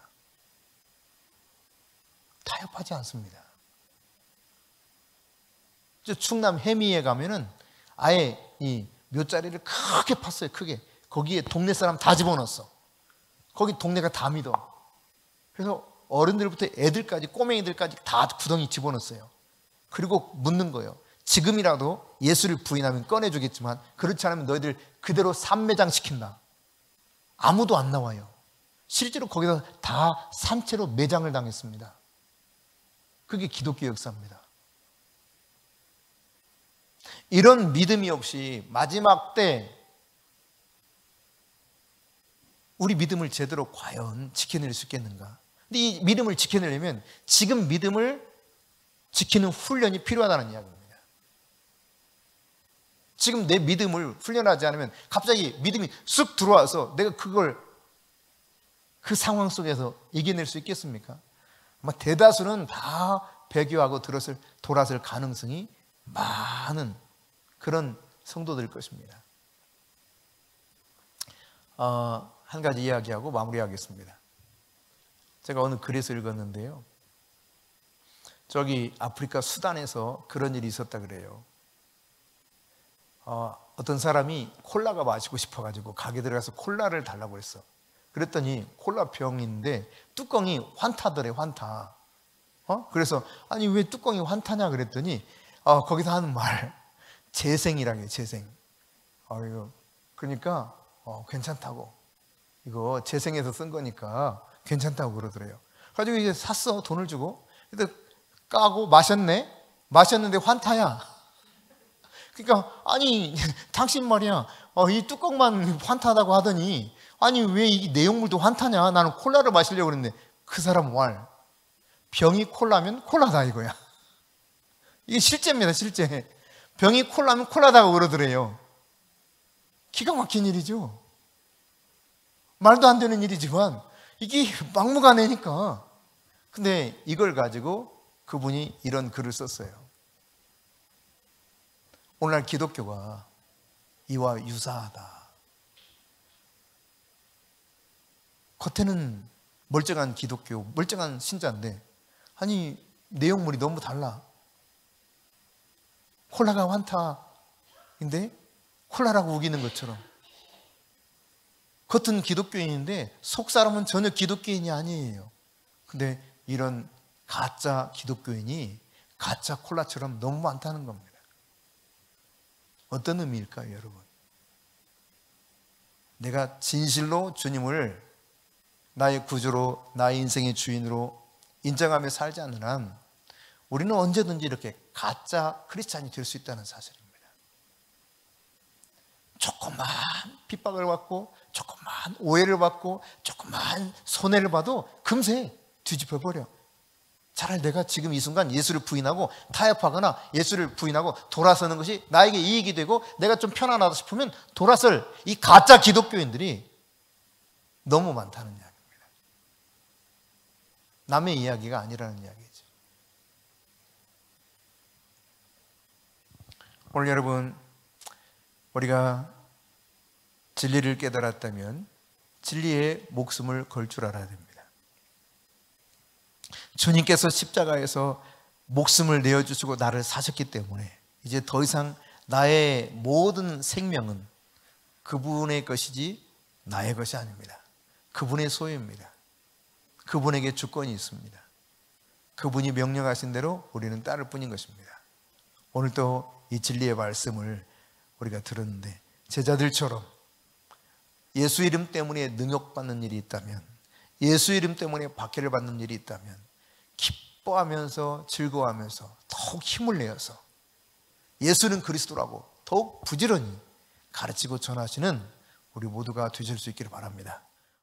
타협하지 않습니다. 충남 해미에 가면은 아예 이 묘자리를 크게 팠어요. 크게. 거기에 동네 사람 다 집어넣었어. 거기 동네가 다 믿어. 그래서 어른들부터 애들까지, 꼬맹이들까지 다 구덩이 집어넣었어요. 그리고 묻는 거예요. 지금이라도 예수를 부인하면 꺼내주겠지만 그렇지 않으면 너희들 그대로 산매장 시킨다. 아무도 안 나와요. 실제로 거기서 다 산채로 매장을 당했습니다. 그게 기독교 역사입니다. 이런 믿음이 없이 마지막 때 우리 믿음을 제대로 과연 지켜낼 수 있겠는가? 근데 이 믿음을 지켜내려면 지금 믿음을 지키는 훈련이 필요하다는 이야기입니다. 지금 내 믿음을 훈련하지 않으면 갑자기 믿음이 쑥 들어와서 내가 그걸 그 상황 속에서 이겨낼 수 있겠습니까? 아마 대다수는 다 배교하고 돌아설 가능성이 많은 그런 성도들일 것입니다. 한 가지 이야기하고 마무리하겠습니다. 제가 어느 글에서 읽었는데요, 저기 아프리카 수단에서 그런 일이 있었다 그래요. 어떤 사람이 콜라가 마시고 싶어가지고 가게 들어가서 콜라를 달라고 했어. 그랬더니 콜라 병인데 뚜껑이 환타더래, 환타. 그래서 아니 왜 뚜껑이 환타냐 그랬더니 거기서 하는 말, 재생이라고 해요. 재생. 이거 그러니까 괜찮다고, 이거 재생해서 쓴 거니까 괜찮다고 그러더래요. 가지고 이제 샀어. 돈을 주고. 근데 까고 마셨는데 환타야. 그러니까 아니 당신 말이야, 이 뚜껑만 환타하다고 하더니 아니 왜 이 내용물도 환타냐, 나는 콜라를 마시려고 그랬는데, 그 사람 말, 병이 콜라면 콜라다 이거야. 이게 실제입니다. 실제 병이 콜라면 콜라다고 그러더래요. 기가 막힌 일이죠. 말도 안 되는 일이지만 이게 막무가내니까. 근데 이걸 가지고 그분이 이런 글을 썼어요. 오늘날 기독교가 이와 유사하다. 겉에는 멀쩡한 기독교, 멀쩡한 신자인데 아니 내용물이 너무 달라. 콜라가 환타인데 콜라라고 우기는 것처럼. 겉은 기독교인인데 속 사람은 전혀 기독교인이 아니에요. 근데 이런 가짜 기독교인이 가짜 콜라처럼 너무 많다는 겁니다. 어떤 의미일까요, 여러분? 내가 진실로 주님을 나의 구주로, 나의 인생의 주인으로 인정하며 살지 않는 한 우리는 언제든지 이렇게 가짜 크리스찬이 될 수 있다는 사실입니다. 조그만 핍박을 받고, 조그만 오해를 받고, 조그만 손해를 봐도 금세 뒤집어버려. 차라리 내가 지금 이 순간 예수를 부인하고 타협하거나 예수를 부인하고 돌아서는 것이 나에게 이익이 되고 내가 좀 편안하다 싶으면 돌아설 이 가짜 기독교인들이 너무 많다는 이야기입니다. 남의 이야기가 아니라는 이야기죠. 오늘 여러분, 우리가 진리를 깨달았다면 진리에 목숨을 걸 줄 알아야 됩니다. 주님께서 십자가에서 목숨을 내어주시고 나를 사셨기 때문에 이제 더 이상 나의 모든 생명은 그분의 것이지 나의 것이 아닙니다. 그분의 소유입니다. 그분에게 주권이 있습니다. 그분이 명령하신 대로 우리는 따를 뿐인 것입니다. 오늘 또 이 진리의 말씀을 우리가 들었는데 제자들처럼 예수 이름 때문에 능욕받는 일이 있다면, 예수 이름 때문에 박해를 받는 일이 있다면 기뻐하면서 즐거워하면서 더욱 힘을 내어서 예수는 그리스도라고 더욱 부지런히 가르치고 전하시는 우리 모두가 되실 수 있기를 바랍니다.